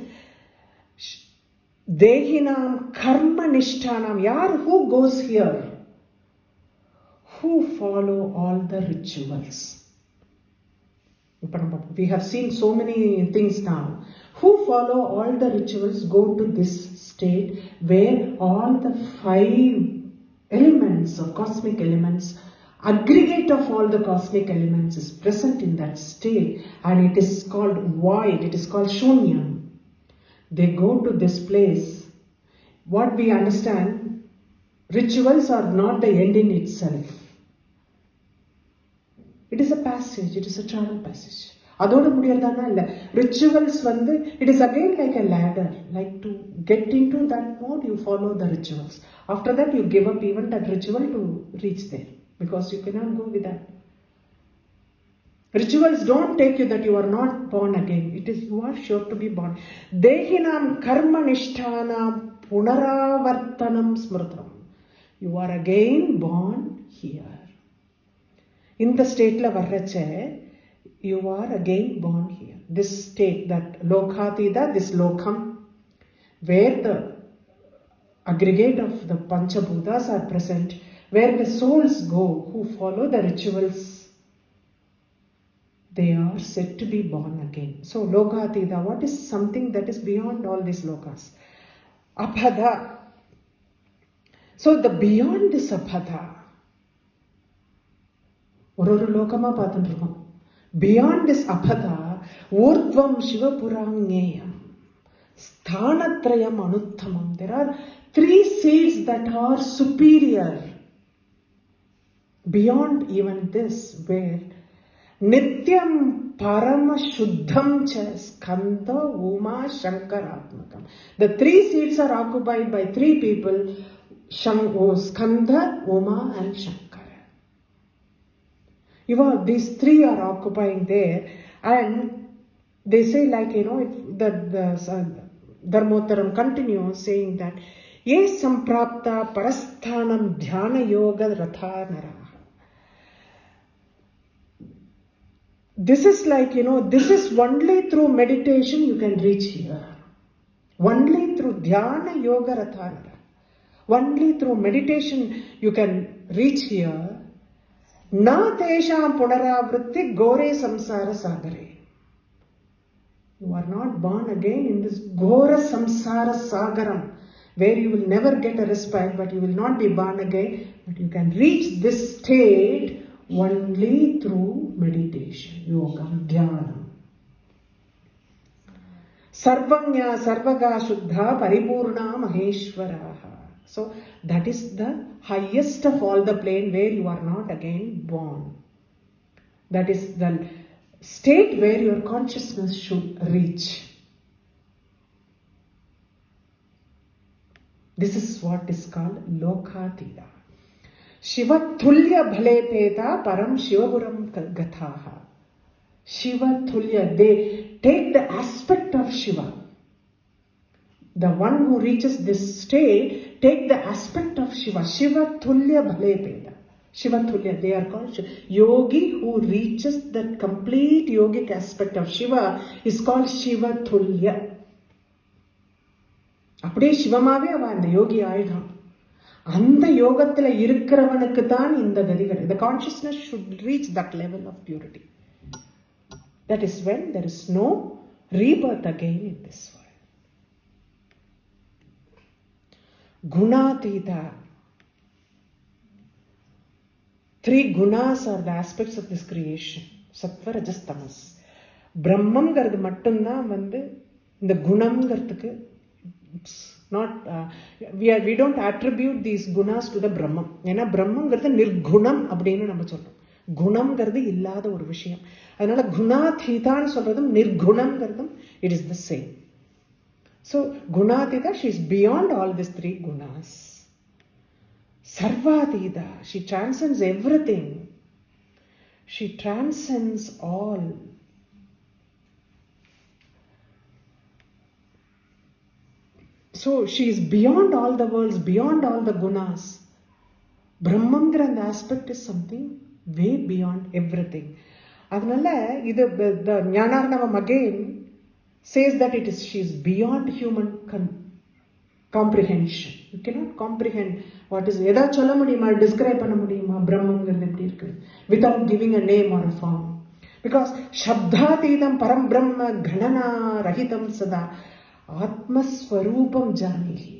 dehinam karma nishtanam. Yar who goes here? Who follow all the rituals. We have seen so many things now. Who follow all the rituals go to this state where all the 5 elements of cosmic elements, aggregate of all the cosmic elements is present in that state, and it is called void, it is called shunyam. They go to this place. What we understand, rituals are not the end in itself. It is a passage, it is a travel passage. Rituals, it is again like a ladder. Like to get into that mode, you follow the rituals. After that, you give up even that ritual to reach there. Because you cannot go with that. Rituals don't take you that you are not born again. It is you are sure to be born. Dehinam karma nishthanam punaravartanam smrutam. You are again born here. In the state la varrache, you are again born here. This state, that lokhatida, this lokam, where the aggregate of the Panchabhutas are present, where the souls go who follow the rituals, they are said to be born again. So, Lokatida, what is something that is beyond all these lokas? Abhada. So, the beyond this abhada, beyond this abhada, urdvam shivapurangeyam, sthanatrayam anuttamam. There are 3 seeds that are superior. Beyond even this, where Nityam Parama Shuddham Cha Skandha Uma Shankaratmakam. The 3 seats are occupied by 3 people, Skandha, Uma and Shankara. These 3 are occupying there, and they say, like, the Dharmottaram continues saying that Ye samprapta parasthanam dhyana yoga ratha nara. This is like, this is only through meditation you can reach here. Only through dhyana yoga ratha nara. Only through meditation you can reach here. Na tesham punaravritti gore samsara sagare. You are not born again in this gora samsara sagaram, where you will never get a respite, but you will not be born again, but you can reach this state only through meditation, yoga, dhyana. Sarvanya sarvaga shuddha paripurna maheshwaraha. So that is the highest of all the plane where you are not again born. That is the state where your consciousness should reach. This is what is called Lokatida. Shiva Tulya Bhale Peta Param Shivapuram Gathaha. Shiva Tulya, they take the aspect of Shiva. The one who reaches this state, take the aspect of Shiva. Shiva Tulya Bhale Peta. Shiva Tulya, they are called Shiva. Yogi who reaches the complete yogic aspect of Shiva is called Shiva Tulya. அப்படியே சிவமாவே அவன் அந்த யோகி ஆயிடுறான். அந்த யோகத்துல இருக்கிறவனுக்கு தான் இந்த கதிகள். The consciousness should reach that level of purity. That is when there is no rebirth again in this world. Gunatita. 3 gunas are the aspects of this creation. Sattva, Rajas, Tamas. பிரம்மம்ங்கிறது மட்டும்தான் இந்த குணம்ங்கிறதுக்கு not we don't attribute these gunas to the brahman. ஏன்னா பிரம்மங்கிறது நிர்குணம் அப்படின்னு நம்ம சொல்றோம். குணம்ங்கிறது இல்லாத ஒரு விஷயம். அதனால குணாதீதான்னு சொல்றதும் நிர்குணம்ங்கிறதும் it is the same. So gunatita, she is beyond all these 3 gunas. Sarvatita, she transcends everything. She transcends all. So she is beyond all the worlds, beyond all the gunas. Brahmamgra and the aspect is something way beyond everything. Adnala idu the Jnanarnavam again says that she is beyond human comprehension. You cannot comprehend what is edha solla mudiyuma, describe panna mudiyuma brahmamgiradu eppadi irukku without giving a name or a form. Because shabdatītam param brahma ghanana rahitam sada ஆத்மஸ்வரூபம் ஜானிகி.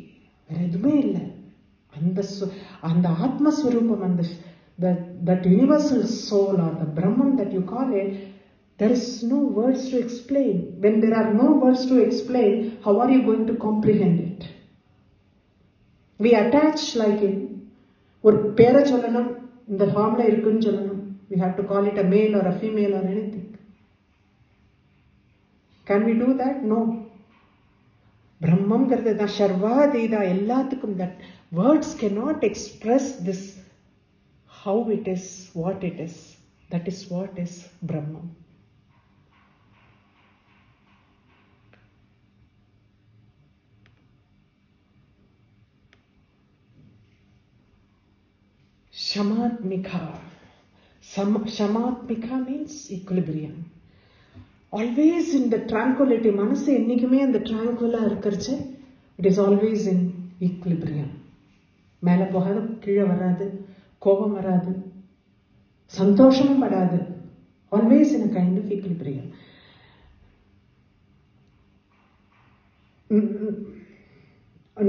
வேற எதுவுமே இல்லை. அந்த ஆத்மஸ்வரூபம், that universal soul or the Brahman that you call it, there is no words to explain. When there are no words to explain, how are you going to comprehend it? We attach like in ஒரு பேரை சொல்லணும், இந்த ஃபார்ம்ல இருக்குன்னு சொல்லணும். We have to call it a male or a female or anything. Can we do that? No. பிரம்மம்ங்கிறது தான் சர்வாதீதா எல்லாத்துக்கும். that words cannot express this, how it is, what it is. That is what is Brahman. Shamatmika. Shamatmika means equilibrium. Always in the tranquility. மனசு என்னைக்குமே அந்த tranquilா இருக்கிறச்சு, it is always in equilibrium. மேல போகாது, கீழே வராது, கோபம் வராது, சந்தோஷமும் படாது. Always in a kind of equilibrium.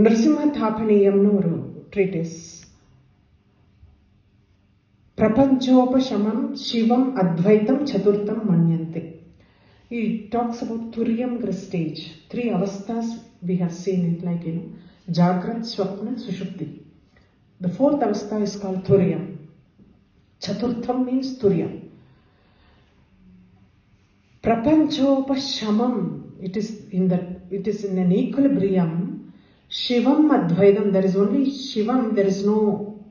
Narasimha தாபனீயம்னு ஒரு treaties. பிரபஞ்சோபசமம் Sivam Advaitham சதுர்த்தம் மன்யந்தே. He talks about Turiyam stage. 3 avasthas we have seen it, like Jagrat, Swapna, Sushupti. The 4th avastha is called Turiyam. Chaturtham means Turiyam. Prapanchopashamam, it is in an equilibrium. Shivam Advaidam, there is only Shivam, there is no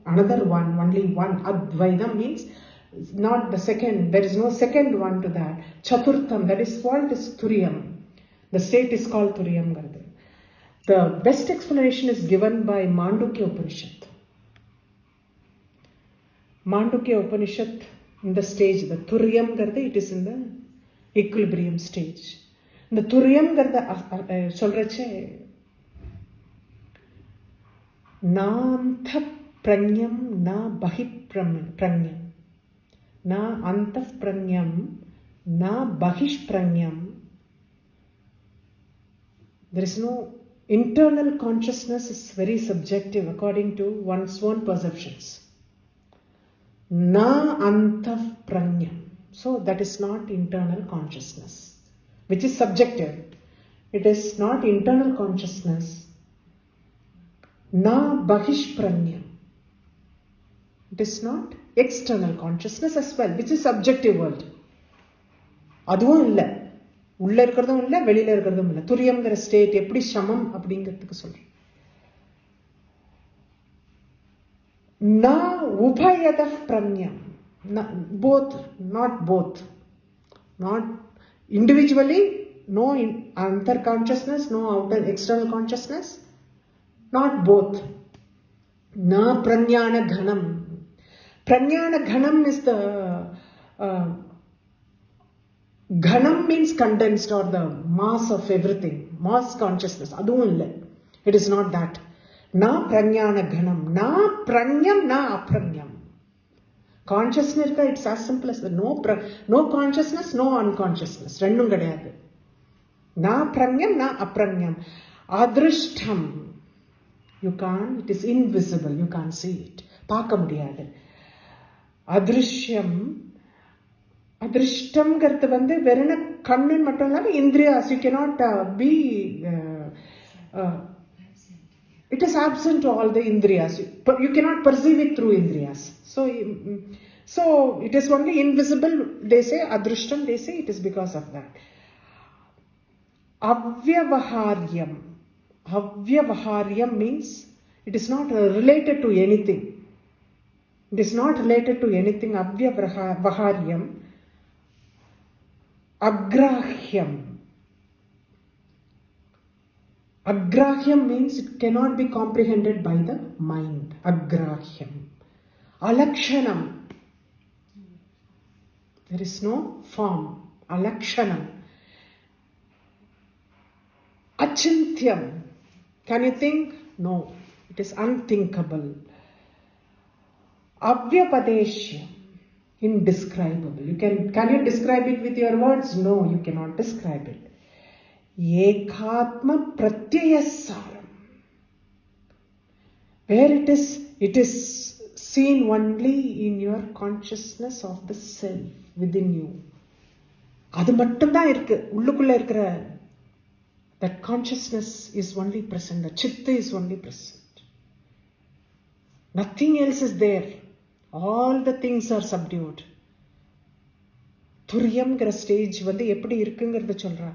another one, only one. Advaidam means not the second, there is no second one to that. Chaturtham, that is called is Turiyam. The state is called Turiyam. The best explanation is given by Mandukya Upanishad. Mandukya Upanishad, in the stage, the Turiyam garde, it is in the equilibrium stage. The Turiyam garde solrache Naantha pranyam na bahit pranyam. Na antaf pranyam, na bahish pranyam. There is no internal consciousness, is very subjective according to one's own perceptions. Na antaf pranyam. So that is not internal consciousness, which is subjective. It is not internal consciousness. Na bahish pranyam. It is not external consciousness as well, which is subjective world. அதுவும் இல்லை, உள்ள இருக்கிறதும் இல்லை, வெளியில இருக்கிறதும் இல்லை. துரியம்ங்கிற state எப்படி சமம் அப்படிங்கிறதுக்கு சொல்றேன். ந உபயத பிரண்யம், both, not both, not individually, no antar consciousness, no outer external consciousness, not both. Na pranyana ghanam. Pranyana ghanam is the ghanam means condensed or the mass of everything, mass consciousness. அதுவும் இல்லை. It is not that. Na prajnana ghanam. Na pranyam, na apranyam. Consciousness, it's as simple as that. No consciousness, no unconsciousness. Rendum kadayadu. Na pranyam, na apranyam. Adrishtam. You can't, it is invisible. You can't see it. Paaka mudiyadu. Adrishyam. Adrishtam karthu vande verana kannun mattum illama indriyas. You cannot be it is absent to all the indriyas. You cannot perceive it through indriyas. So it is only invisible. They say adrishtam. They say it is because of that. Avyavaharyam. Avyavaharyam means it is not related to anything. It is not related to anything. Avyavaharyam. Agrahyam. Agrahyam means it cannot be comprehended by the mind. Agrahyam. Alakshanam. There is no form. Alakshanam. Achintyam. Can you think? No. It is unthinkable. Avyapadeshyam. Indescribable. Can you describe it with your words? No, you cannot describe it. Ekatma pratyayasaram. Where it is seen only in your consciousness of the self within you. அது மட்டும்தான் இருக்கு. உள்ளுக்குள்ள இருக்கிற that consciousness is only present. The chitta is only present. Nothing else is there. All the things are subdued. துரியம்ங்கிற stage வந்து எப்படி இருக்குங்கிறத சொல்றா.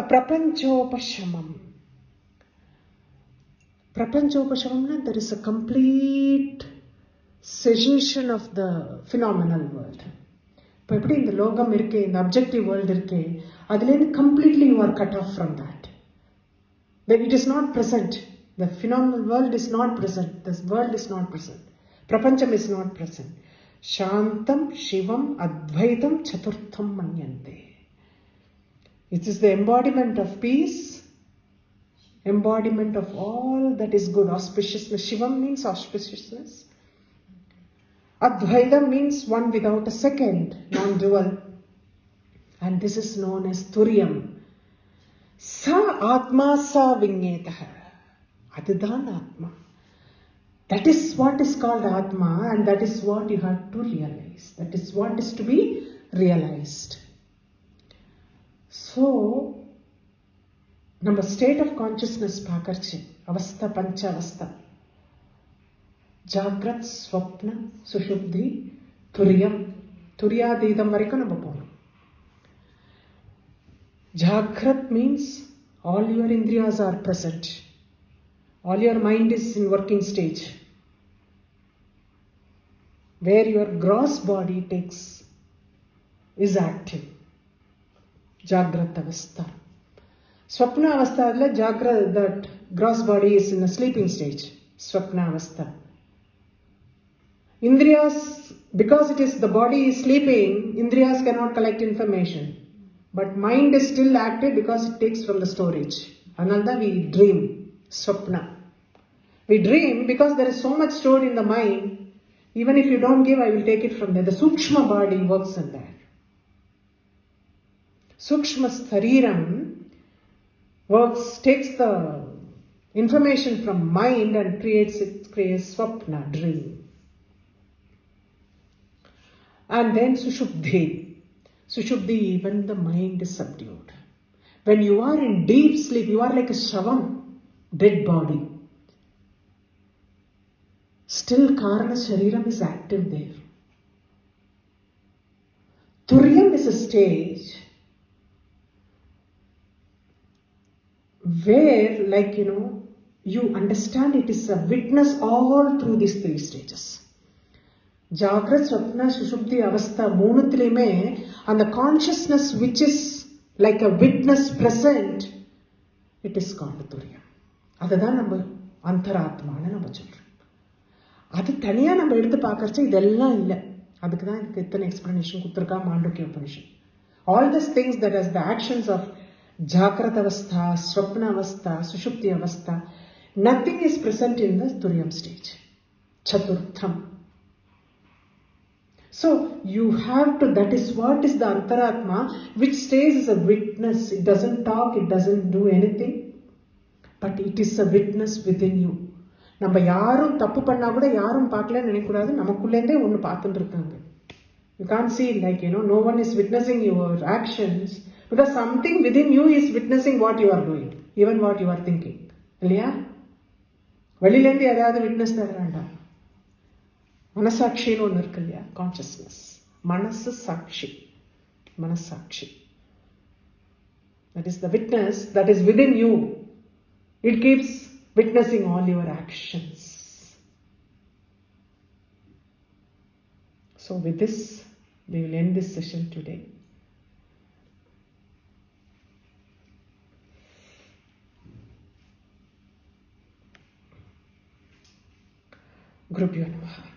பிரபஞ்சோபசமம். Prapanchopashamamna, there is a complete cessation of the phenomenal world. இப்போ எப்படி இந்த லோகம் இருக்கே, இந்த அப்ஜெக்டிவ் வேர்ல்டு இருக்கே, அதுலேருந்து completely you are cut off from that. It is not present. The phenomenal world is not present. This world is not present. Prapancham is not present. Shantam, Shivam, Advaitam, Chaturtham Manyante. It is the embodiment of peace, embodiment of all that is good, auspiciousness. Shivam means auspiciousness. Advaitam means one without a second, non-dual. And this is known as Turyam. Sa Atma Sa Vinyetaha. Adidhan Atma. That is what is called Atma, and that is what you have to realize. That is what is to be realized. So, நம்ம state of consciousness பார்க்கறச்சு அவஸ்தா பஞ்ச அவஸ்தா ஜாக்ரத் ஸ்வப்ன சுஷுப்தி துரியம் துரியாதீதம் வரைக்கும் நம்ம போகணும். Jagrat means all your indriyas are present, all your mind is in working stage, where your gross body takes is active. Jagrat avastha. Swapna avastha, that gross body is in a sleeping stage. Swapna avastha. Indriyas, because it is the body is sleeping, Indriyas cannot collect information. But mind is still active because it takes from the storage. Another we dream. Swapna. We dream because there is so much stored in the mind. Even if you don't give, I will take it from there. The Sukshma body works in that. Sukshma Sthariram takes the information from mind and creates swapna, dream. And then sushupti. Sushupti, when the mind is subdued. When you are in deep sleep, you are like a shavam, dead body. Still karana shariram is active there. Turyam is a stage where, like, you understand it is a witness all through these three stages. Jagrat, Swapna, Sushupti, Avastha, மூணுத்திலையுமே அந்த consciousness which is like a witness present, it is called Turyam. அதுதான் நம்ம அந்தராத்மான்னு நம்ம சொல்றோம். அது தனியா நம்ம எடுத்து பார்க்கறச்சு இதெல்லாம் இல்லை. அதுக்கு தான் இதுக்கு இத்தனை எக்ஸ்பிளனேஷன் கொடுத்துருக்கா மாண்டூக்கிய Upanishad. All these things that is the actions of Jagrata avastha, Swapna avastha, Sushupti avastha. Nothing is present in the Turyam stage. Chaturtham. So you have to, that is what is the Antaratma, which stays as a witness. It doesn't talk, it doesn't do anything, but it is a witness within you. நம்ம யாரும் தப்பு பண்ணா கூட யாரும் பார்க்கலன்னு நினைக்கக்கூடாது, நமக்குள்ளேருந்தே ஒன்று பார்த்துட்டு இருக்காங்க. You can't see like, no one is witnessing your actions because something within you is witnessing what you are doing, even what you are thinking. இல்லையா? வெளியிலேருந்து யாராவது விட்னஸ் தர வேண்டாம். மனசாட்சின்னு ஒன்று இருக்கு இல்லையா? கான்சியஸ்னஸ். மனசு சாட்சி. மனசாட்சி. That is the witness that is within you. It keeps witnessing all your actions. So with this, we will end this session today. Gurubhyo Namaha.